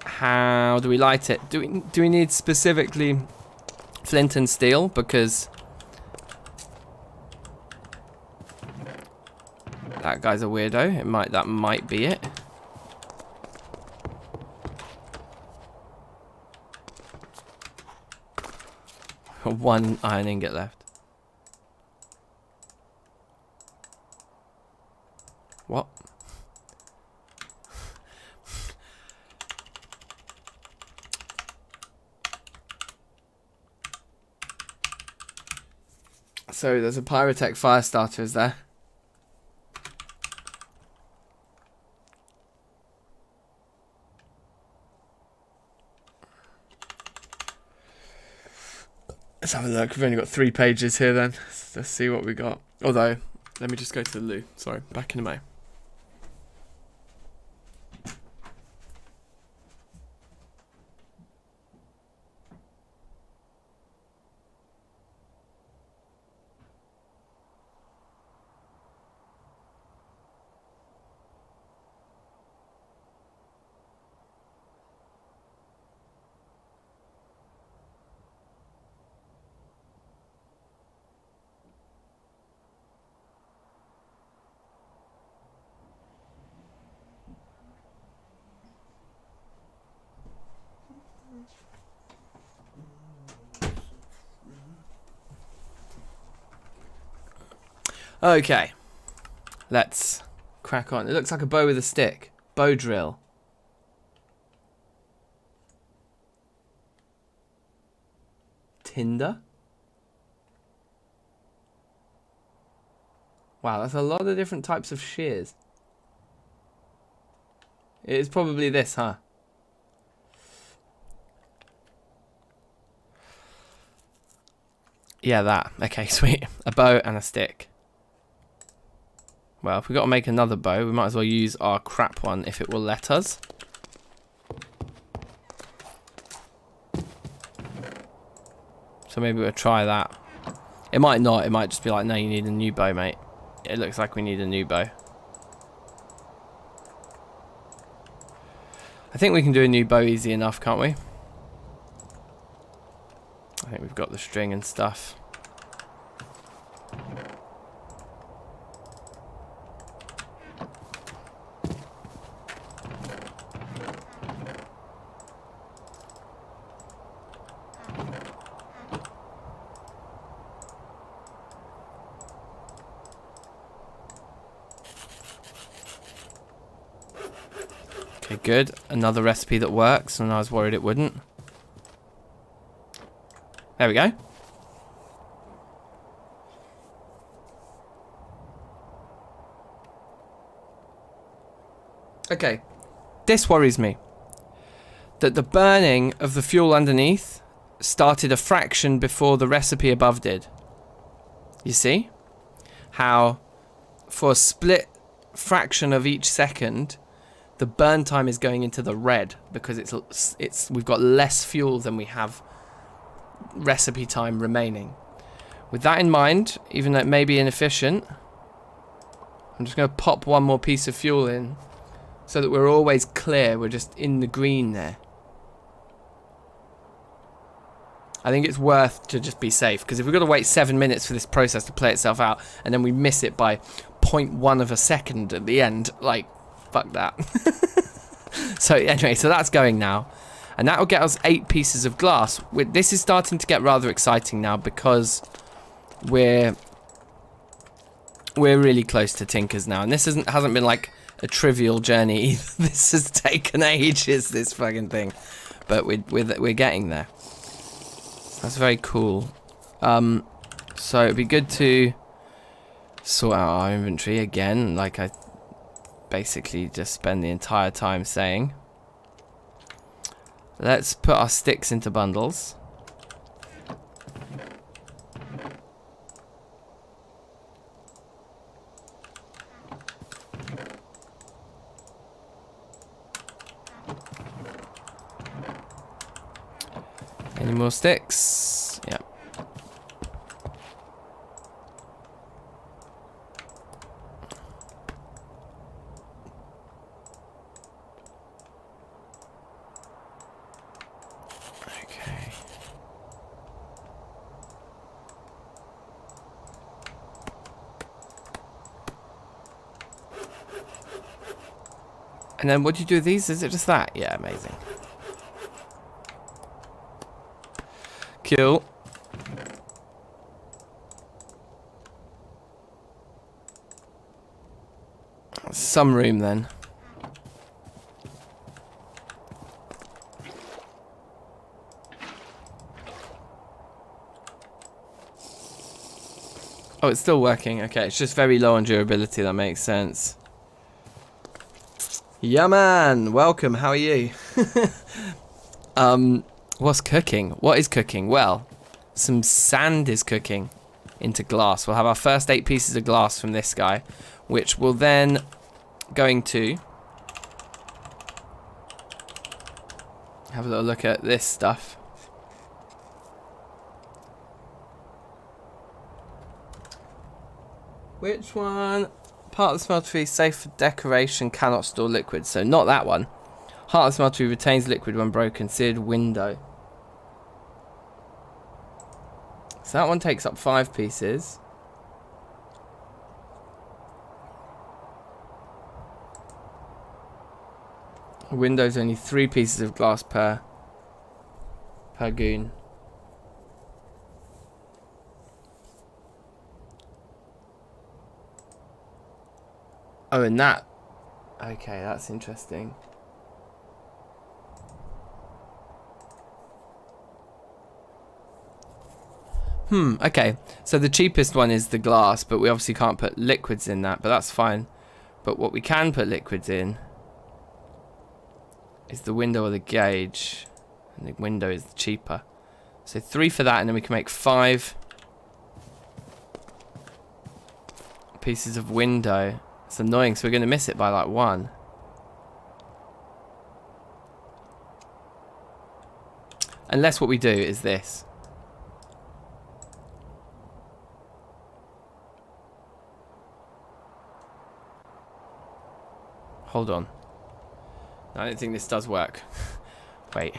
How do we light it? Do we need specifically flint and steel? Because that guy's a weirdo. That might be it. One iron ingot left. What? So there's a Pyrotech fire starter, is there? Let's have a look. We've only got 3 pages here then. Let's see what we got. Although, let me just go to the loo. Sorry, back in a moment. Okay, let's crack on. It looks like a bow with a stick. Bow drill. Tinder. Wow, that's a lot of different types of shears. It's probably this, huh? Yeah, that. Okay, sweet. A bow and a stick. Well, if we've got to make another bow, we might as well use our crap one if it will let us. So maybe we'll try that. It might not. It might just be like, no, you need a new bow, mate. It looks like we need a new bow. I think we can do a new bow easy enough, can't we? I think we've got the string and stuff. Okay, good. Another recipe that works, and I was worried it wouldn't. There we go. Okay, this worries me. That the burning of the fuel underneath started a fraction before the recipe above did. You see? How for a split fraction of each second, the burn time is going into the red because we've got less fuel than we have recipe time remaining. With that in mind, even though it may be inefficient, I'm just going to pop one more piece of fuel in so that we're always clear. We're just in the green there. I think it's worth to just be safe, because if we've got to wait 7 minutes for this process to play itself out and then we miss it by 0.1 of a second at the end, like, fuck that. So anyway, so that's going now, and that will get us 8 pieces of glass. This is starting to get rather exciting now, because we're really close to Tinker's now, and this hasn't been like a trivial journey either. This has taken ages, this fucking thing, but we're getting there. That's very cool. So it'd be good to sort out our inventory again, like I basically just spend the entire time saying. Let's put our sticks into bundles. Any more sticks? Yep. Okay. And then what do you do with these? Is it just that? Yeah, amazing. Cool. Some room then. Oh, it's still working. Okay, it's just very low on durability. That makes sense. Yeah, man. Welcome. How are you? What's cooking? What is cooking? Well, some sand is cooking into glass. We'll have our first 8 pieces of glass from this guy, which will then going to have a little look at this stuff. Which one? Part of the smeltery safe for decoration, cannot store liquid. So not that one. Heart of the smeltery retains liquid when broken. Seared window. So that one takes up 5 pieces. Window's only 3 pieces of glass per goon. Oh, and that. Okay, that's interesting. Okay. So the cheapest one is the glass, but we obviously can't put liquids in that, but that's fine. But what we can put liquids in is the window or the gauge. And the window is cheaper. So 3 for that, and then we can make 5 pieces of window. It's annoying, so we're going to miss it by like 1. Unless what we do is this. Hold on. I don't think this does work. Wait.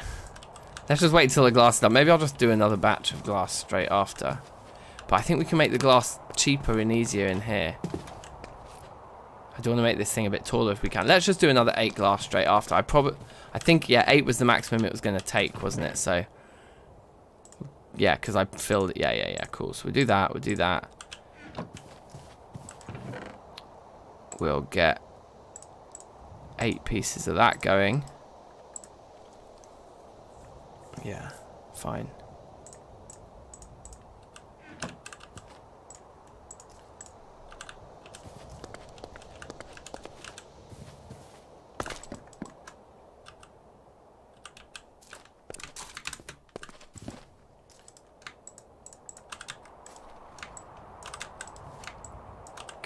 Let's just wait till the glass is done. Maybe I'll just do another batch of glass straight after. But I think we can make the glass cheaper and easier in here. I do want to make this thing a bit taller if we can. Let's just do another 8 glass straight after. I think, yeah, 8 was the maximum it was going to take, wasn't it? So, yeah, because I filled it. Yeah, cool. So we'll do that. We'll do that. We'll get 8 pieces of that going. Yeah, fine.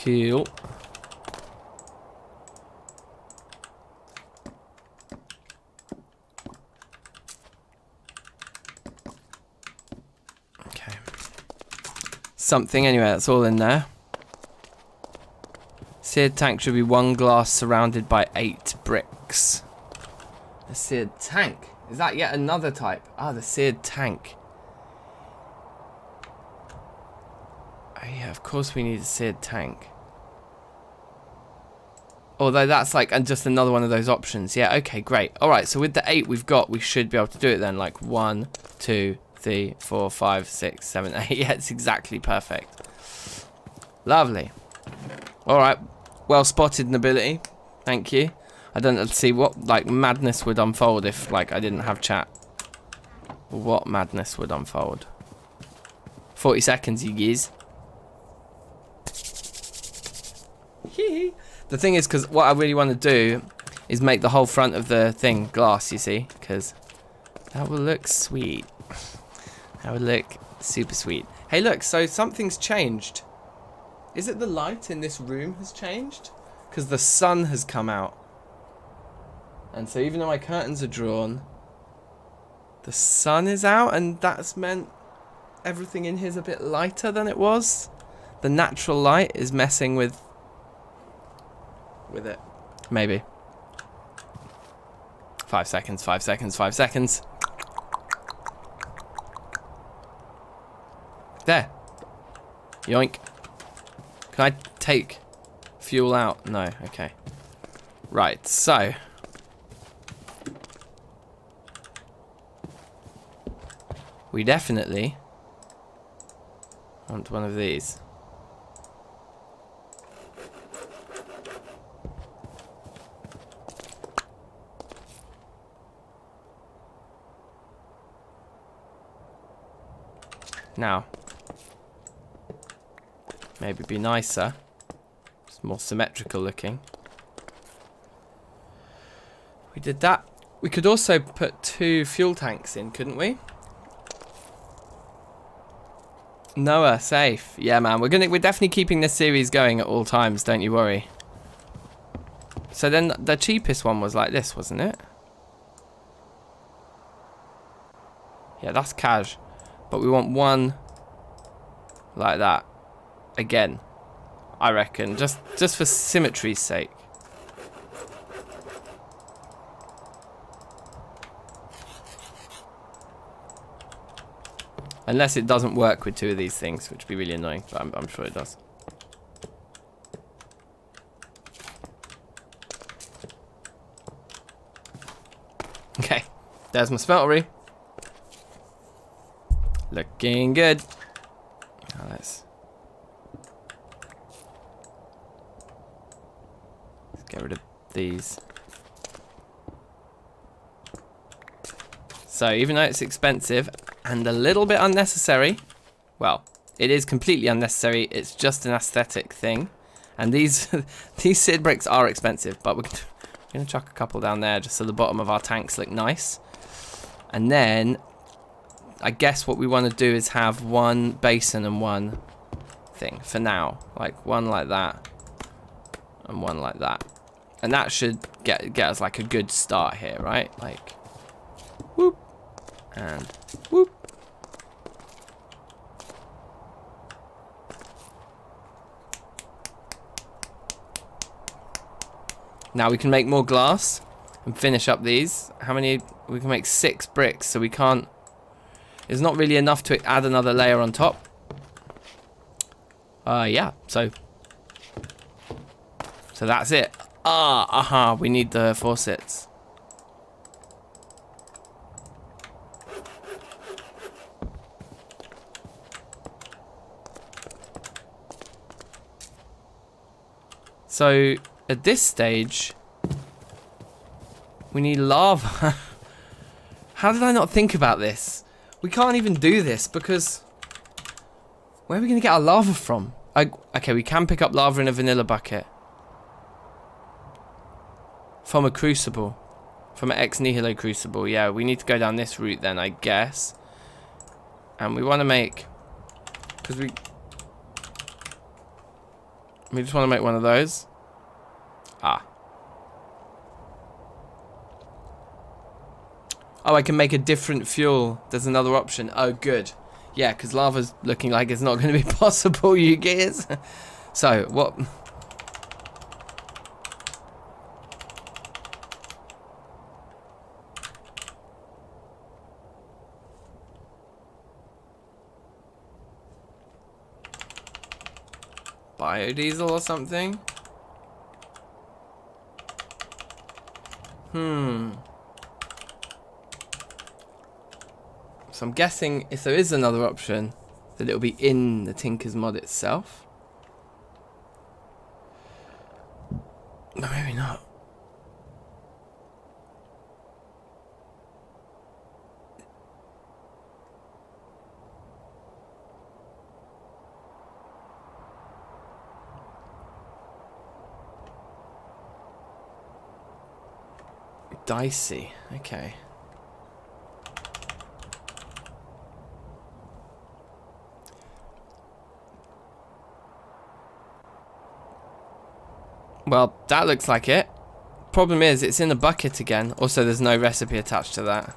Cool. Okay. Something anyway, that's all in there. Seared tank should be 1 glass surrounded by 8 bricks. A seared tank. Is that yet another type? Ah, the seared tank. Oh yeah, of course we need a seared tank. Although that's like just another one of those options. Yeah, okay, great. Alright, so with the 8 we've got, we should be able to do it then. Like 1, 2, 3, 4, 5, 6, 7, 8. Yeah, it's exactly perfect. Lovely. Alright, well spotted, Nobility. Thank you. I don't see what like madness would unfold if like I didn't have chat. What madness would unfold? 40 seconds, you geez. The thing is, because what I really want to do is make the whole front of the thing glass, you see, because that will look sweet. That would look super sweet. Hey, look, so something's changed. Is it the light in this room has changed? Because the sun has come out. And so even though my curtains are drawn, the sun is out, and that's meant everything in here is a bit lighter than it was. The natural light is messing with it. Maybe. 5 seconds, 5 seconds, 5 seconds. There. Yoink. Can I take fuel out? No, okay. Right, so. We definitely want one of these. Now, maybe be nicer. It's more symmetrical looking. We did that. We could also put 2 fuel tanks in, couldn't we? Noah, safe. Yeah, man. We're definitely keeping this series going at all times. Don't you worry. So then the cheapest one was like this, wasn't it? Yeah, that's cash. But we want one like that. Again, I reckon. Just for symmetry's sake. Unless it doesn't work with two of these things, which would be really annoying, but I'm sure it does. Okay, there's my smeltery. Looking good. Now let's get rid of these. So even though it's expensive and a little bit unnecessary, well, it is completely unnecessary. It's just an aesthetic thing. And these these seed bricks are expensive, but we're gonna chuck a couple down there just so the bottom of our tanks look nice. And then I guess what we want to do is have one basin and one thing for now, like one like that and one like that, and that should get us like a good start here, right? Like whoop and whoop. Now we can make more glass and finish up these. How many? We can make 6 bricks, so we can't. It's not really enough to add another layer on top. Yeah. So that's it. We need the faucets. So at this stage, we need lava. How did I not think about this? We can't even do this because where are we going to get our lava from? Okay, we can pick up lava in a vanilla bucket. From a crucible. From an ex nihilo crucible. Yeah, we need to go down this route then, I guess. And we want to make... because we just want to make one of those. Oh, I can make a different fuel. There's another option. Oh, good. Yeah, because lava's looking like it's not going to be possible, you guys. So, what... biodiesel or something? So I'm guessing if there is another option, that it'll be in the Tinker's mod itself. No, maybe not. Dicey. Okay. Well, that looks like it. Problem is, it's in the bucket again. Also, there's no recipe attached to that.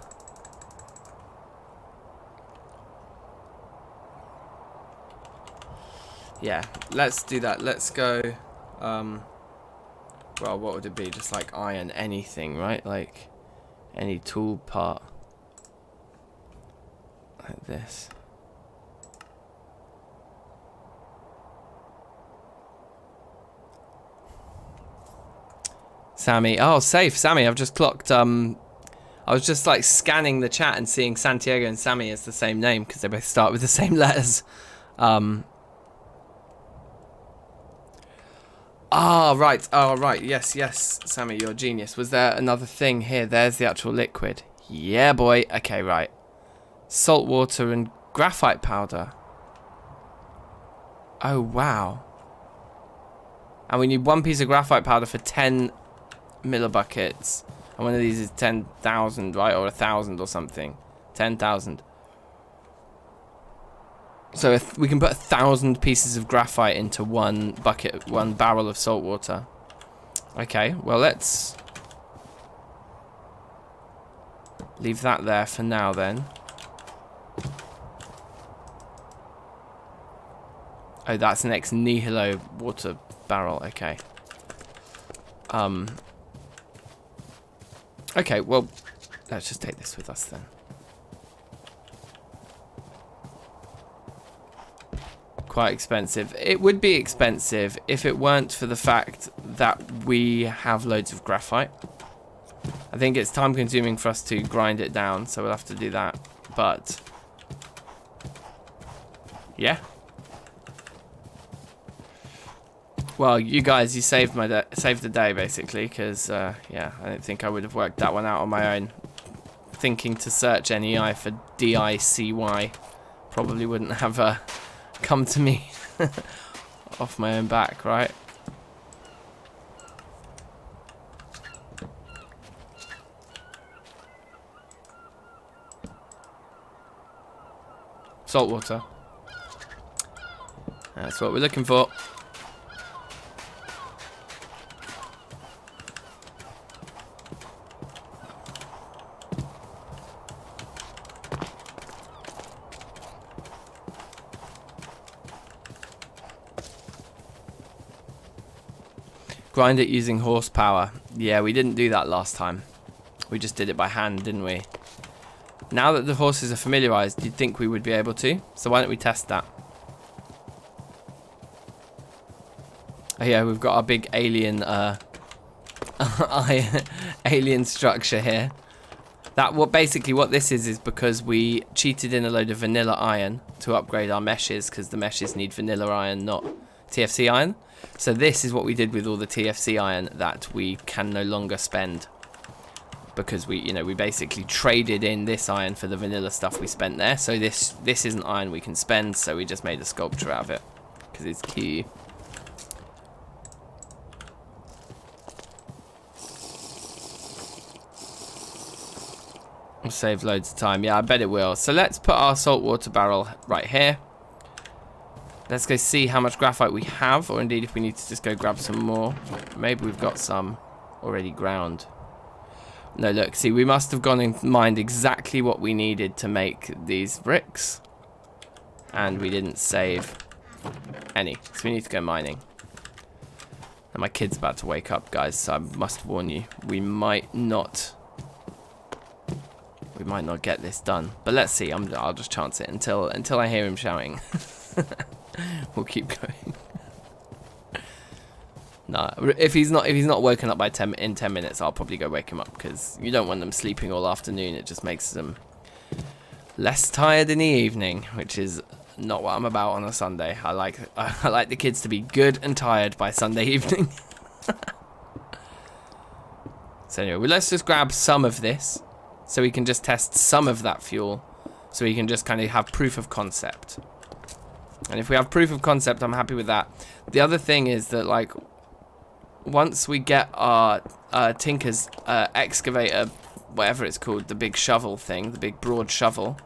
Yeah, let's do that. Let's go... well, what would it be? Just like iron anything, right? Like any tool part. Like this. Sammy. Oh, safe. Sammy, I've just clocked... I was just like scanning the chat and seeing Santiago and Sammy as the same name because they both start with the same letters. Right. Oh, right. Yes, yes, Sammy, you're a genius. Was there another thing here? There's the actual liquid. Yeah, boy. Okay, right. Salt water and graphite powder. Oh, wow. And we need one piece of graphite powder for 10 millibuckets. And one of these is 10,000, right? Or 1,000 or something. 10,000. So if we can put 1,000 pieces of graphite into one bucket, one barrel of salt water. Okay, well let's leave that there for now then. Oh, that's an ex nihilo water barrel. Okay. Okay, well, let's just take this with us then. Quite expensive. It would be expensive if it weren't for the fact that we have loads of graphite. I think it's time consuming for us to grind it down, so we'll have to do that. But yeah. Well, you guys, you saved the day basically, because yeah, I don't think I would have worked that one out on my own. Thinking to search NEI for DICY probably wouldn't have come to me off my own back, right? Salt water. That's what we're looking for. Grind it using horsepower. Yeah, we didn't do that last time. We just did it by hand, didn't we? Now that the horses are familiarized, you'd think we would be able to. So why don't we test that? Oh yeah, we've got our big alien alien structure here. Basically what this is because we cheated in a load of vanilla iron to upgrade our meshes, because the meshes need vanilla iron, not TFC iron. So this is what we did with all the TFC iron that we can no longer spend, because we basically traded in this iron for the vanilla stuff we spent there. So this isn't iron we can spend, so we just made a sculpture out of it because it's cute. We'll save loads of time. Yeah, I bet it will. So let's put our saltwater barrel right here. Let's go see how much graphite we have, or indeed if we need to just go grab some more. Maybe we've got some already ground. No, look, see, we must have gone and mined exactly what we needed to make these bricks. And we didn't save any, so we need to go mining. And my kid's about to wake up, guys, so I must warn you, we might not get this done. But let's see, I'll just chance it until I hear him shouting. We'll keep going. No, if he's not woken up in 10 minutes, I'll probably go wake him up, because you don't want them sleeping all afternoon. It just makes them less tired in the evening, which is not what I'm about on a Sunday. I like the kids to be good and tired by Sunday evening. So anyway, well, let's just grab some of this so we can just test some of that fuel, so we can just kind of have proof of concept. And if we have proof of concept, I'm happy with that. The other thing is that, like, once we get our Tinker's excavator, whatever it's called, the big shovel thing, the big broad shovel,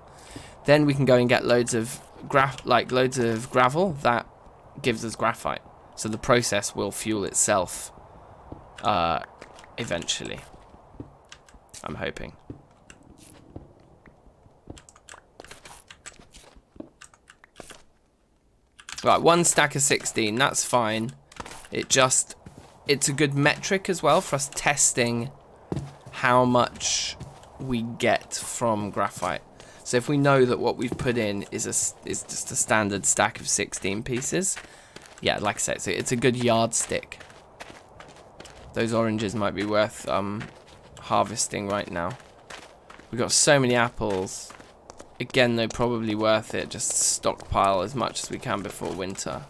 then we can go and get loads of gravel that gives us graphite. So the process will fuel itself eventually. I'm hoping. Right, one stack of 16, that's fine. It's a good metric as well for us testing how much we get from graphite. So if we know that what we've put in is just a standard stack of 16 pieces, yeah, like I said, so it's a good yardstick. Those oranges might be worth harvesting right now. We've got so many apples. Again, they're probably worth it. Just stockpile as much as we can before winter.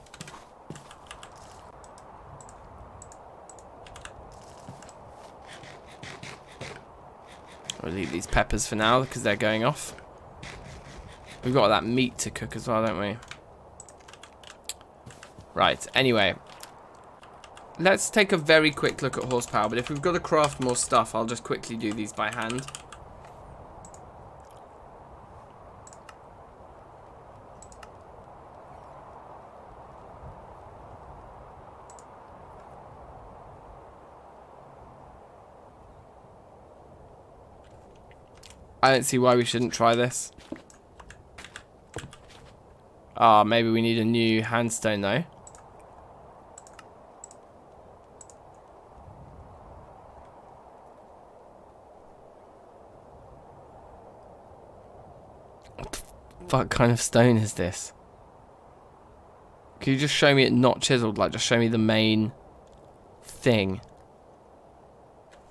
We'll leave these peppers for now because they're going off. We've got that meat to cook as well, don't we? Right, anyway. Let's take a very quick look at horsepower, but if we've got to craft more stuff, I'll just quickly do these by hand. I don't see why we shouldn't try this. Ah, maybe we need a new handstone though. What the fuck kind of stone is this? Can you just show me it not chiseled? Like, just show me the main thing.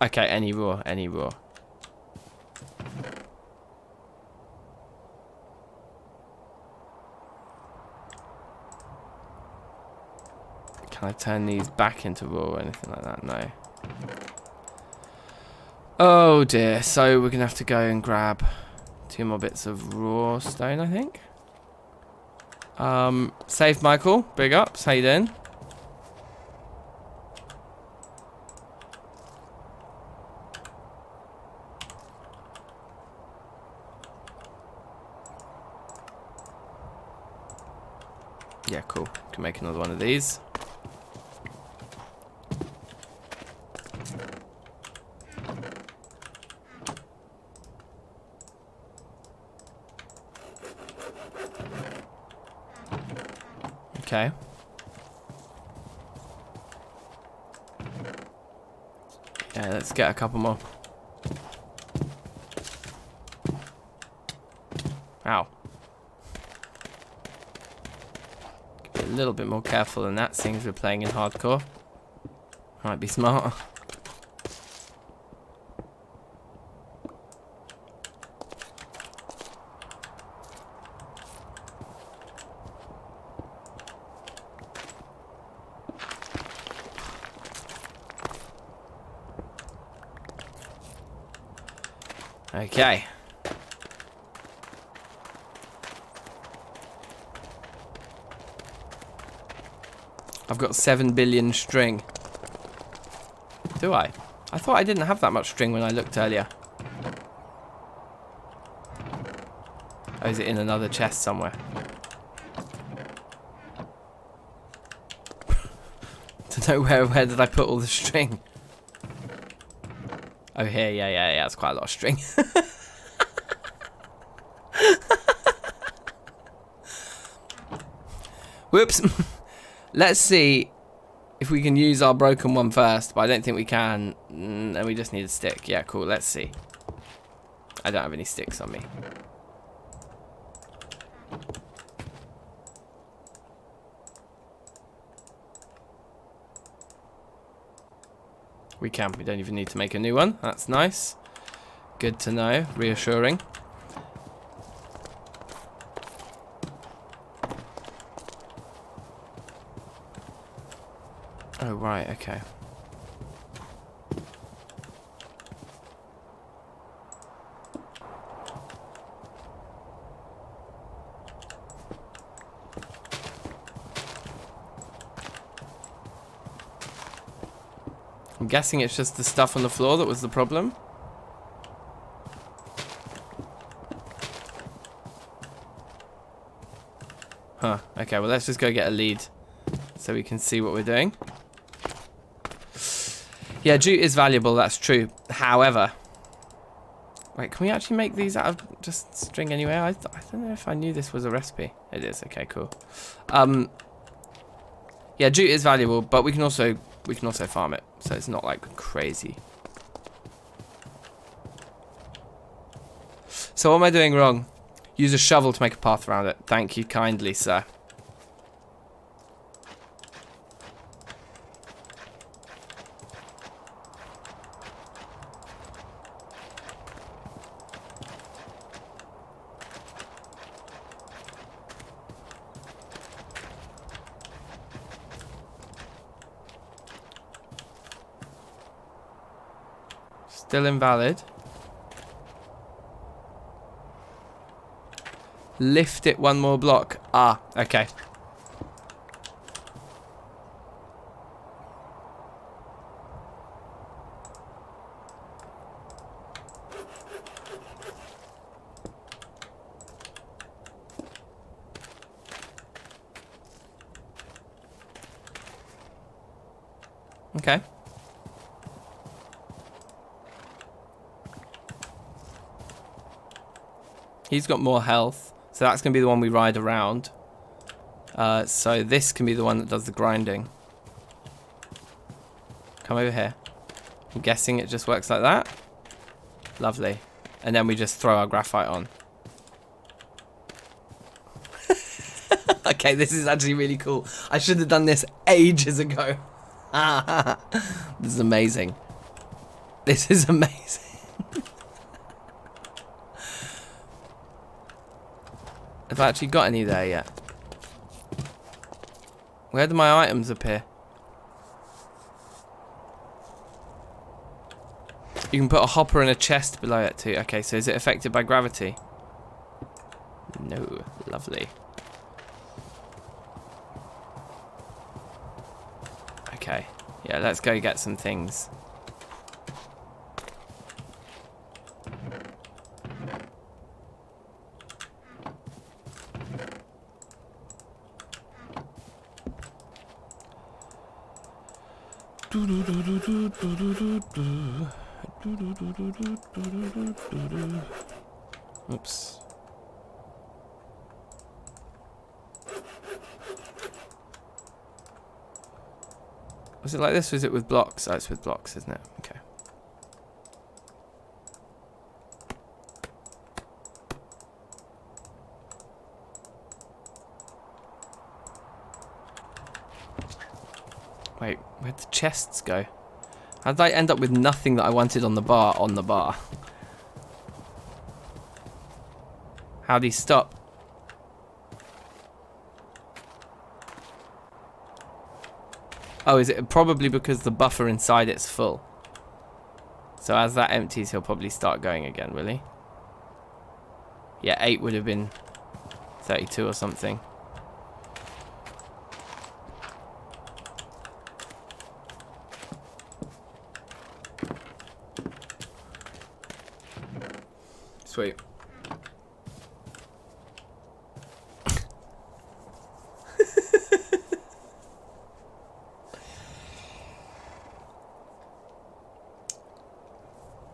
Okay, any raw, any raw. Can I turn these back into raw or anything like that? No. Oh dear, so we're gonna have to go and grab 2 more bits of raw stone, I think. Save Michael, big ups, how you doing? Yeah, cool. Can make another one of these. Okay. Yeah, let's get a couple more. Ow. Be a little bit more careful than that, seeing as we're playing in hardcore. Might be smart. Okay. I've got 7 billion string. Do I? I thought I didn't have that much string when I looked earlier. Oh, is it in another chest somewhere? Don't know where did I put all the string? Oh, here, yeah, that's quite a lot of string. Whoops. Let's see if we can use our broken one first, but I don't think we can. And we just need a stick. Yeah, cool, let's see. I don't have any sticks on me. We can. We don't even need to make a new one. That's nice. Good to know. Reassuring. Oh, right. Okay. I'm guessing it's just the stuff on the floor that was the problem. Huh. Okay, well, let's just go get a lead so we can see what we're doing. Yeah, jute is valuable, that's true. However... Wait, can we actually make these out of just string anyway? I don't know if I knew this was a recipe. It is. Okay, cool. Yeah, jute is valuable, but we can also farm it, so it's not like crazy. So what am I doing wrong? Use a shovel to make a path around it. Thank you kindly, sir. Still invalid. Lift it 1 more block. Ah, okay. Okay. He's got more health. So that's going to be the one we ride around. So this can be the one that does the grinding. Come over here. I'm guessing it just works like that. Lovely. And then we just throw our graphite on. Okay, this is actually really cool. I should have done this ages ago. This is amazing. This is amazing. Have I actually got any there yet? Where do my items appear? You can put a hopper and a chest below it too. Okay, so is it affected by gravity? No. Lovely. Okay. Yeah, let's go get some things. Oops. Was it like this or is it with blocks? Oh, it's with blocks, isn't it? Okay. Wait, where'd the chests go? How did I end up with nothing that I wanted on the bar How'd he stop? Oh, is it probably because the buffer inside it's full? So as that empties, he'll probably start going again, will he? Yeah, 8 would have been 32 or something. Sweet.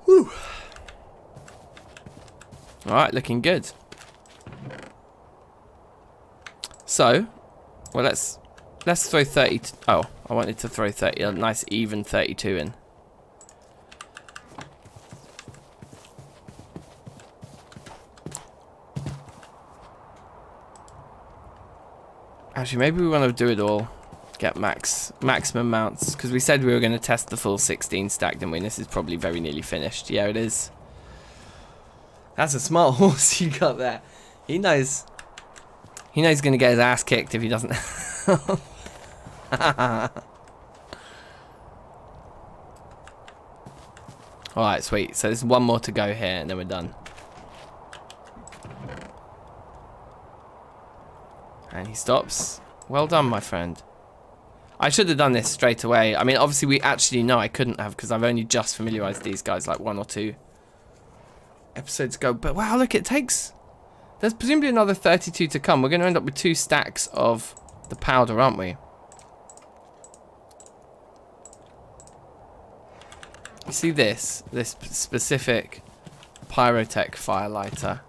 Whew. All right, looking good. So, well, let's throw 30. Oh, I wanted to throw 30. A nice even 32 in. Actually, maybe we want to do it all. Get maximum mounts. Because we said we were going to test the full 16 stack, didn't we? And this is probably very nearly finished. Yeah, it is. That's a smart horse you got there. He knows. He knows he's going to get his ass kicked if he doesn't. Alright, sweet. So there's one more to go here and then we're done. And he stops. Well done, my friend. I should have done this straight away. I mean, obviously we actually know I couldn't have because I've only just familiarized these guys like 1 or 2 episodes ago. But wow, look, it takes... There's presumably another 32 to come. We're going to end up with 2 stacks of the powder, aren't we? You see this specific Pyrotech firelighter.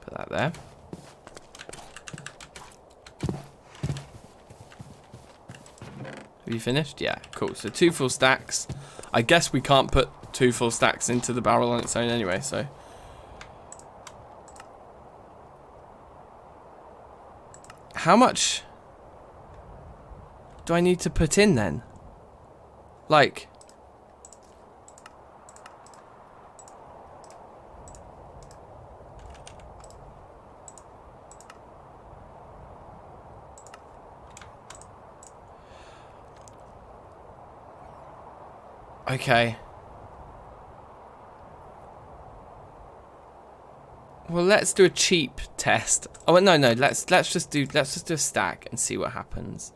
Put that there. Have you finished? Yeah, cool. So 2 full stacks. I guess we can't put 2 full stacks into the barrel on its own anyway, so. How much do I need to put in then? Like... Okay. Well, let's do a cheap test. Oh no, let's just do a stack and see what happens.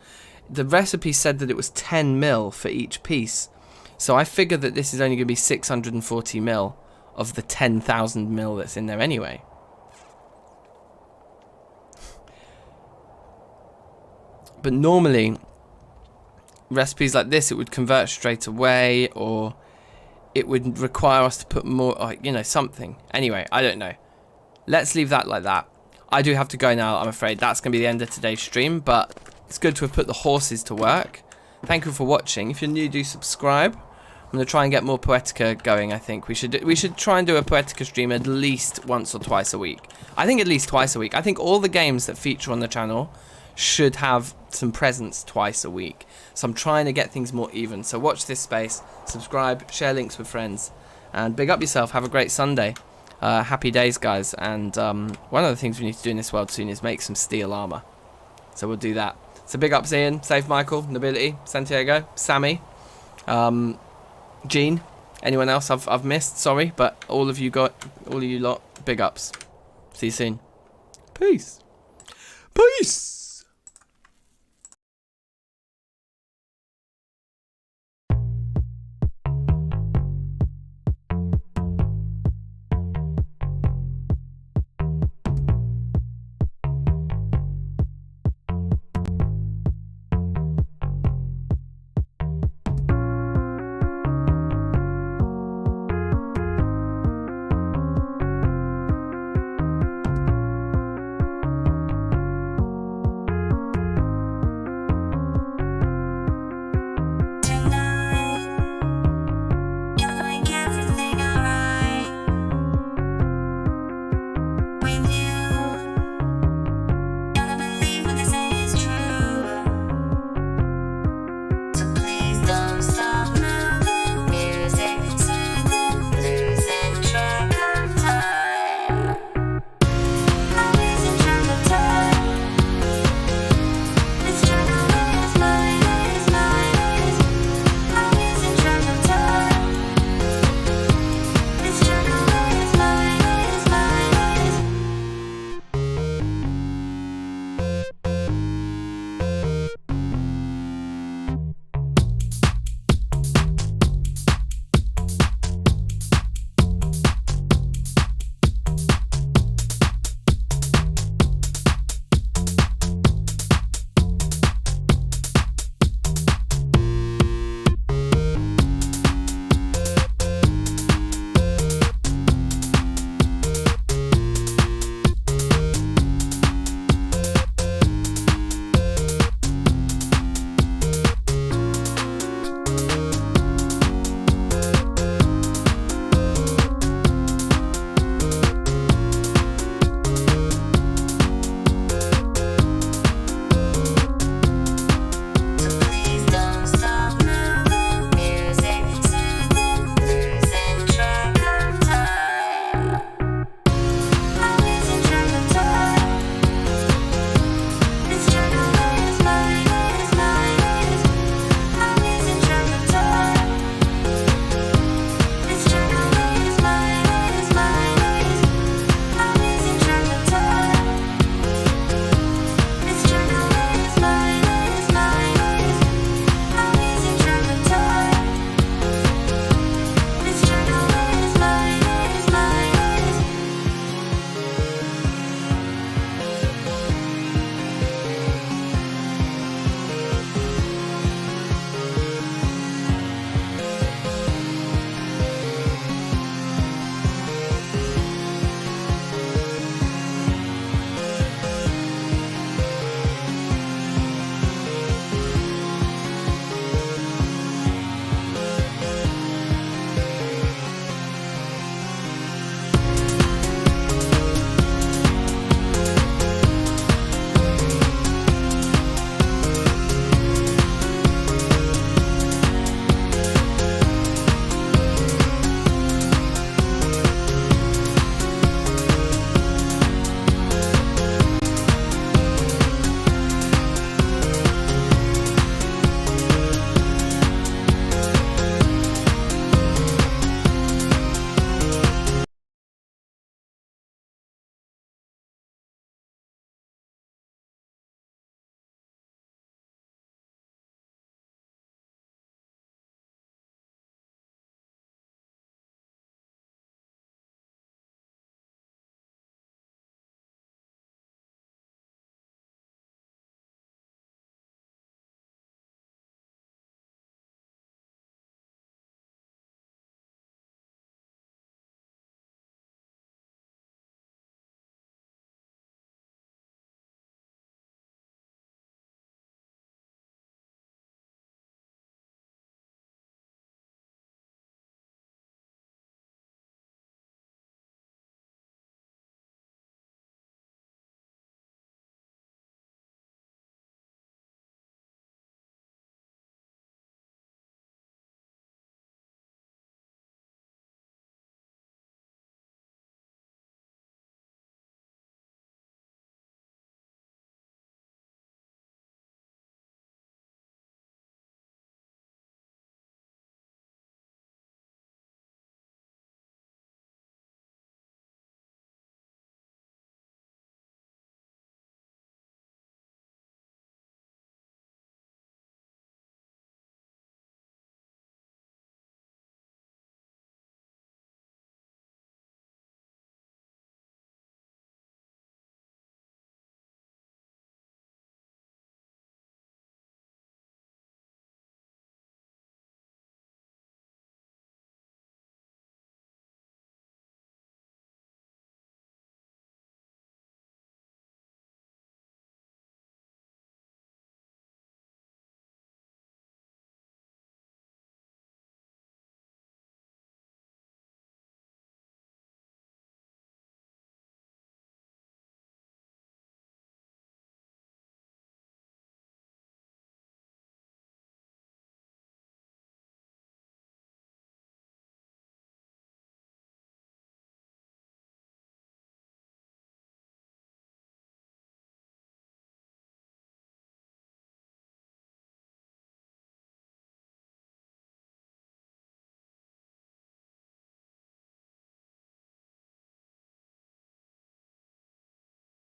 The recipe said that it was 10 mil for each piece, so I figure that this is only going to be 640 mil of the 10,000 mil that's in there anyway. But normally, recipes like this, it would convert straight away, or it would require us to put more, you know, something. Anyway, I don't know. Let's leave that like that. I do have to go now, I'm afraid. That's going to be the end of today's stream, but it's good to have put the horses to work. Thank you for watching. If you're new, do subscribe. I'm going to try and get more Poetica going, I think. We should try and do a Poetica stream at least once or twice a week. I think at least twice a week. I think all the games that feature on the channel should have some presence twice a week. So I'm trying to get things more even. So watch this space, subscribe, share links with friends, and big up yourself. Have a great Sunday. Happy days, guys. And one of the things we need to do in this world soon is make some steel armor. So we'll do that. So big ups Ian, Save Michael, Nobility, Santiago, Sammy, Gene, anyone else I've missed, sorry, but all of you lot, big ups. See you soon. Peace. Peace.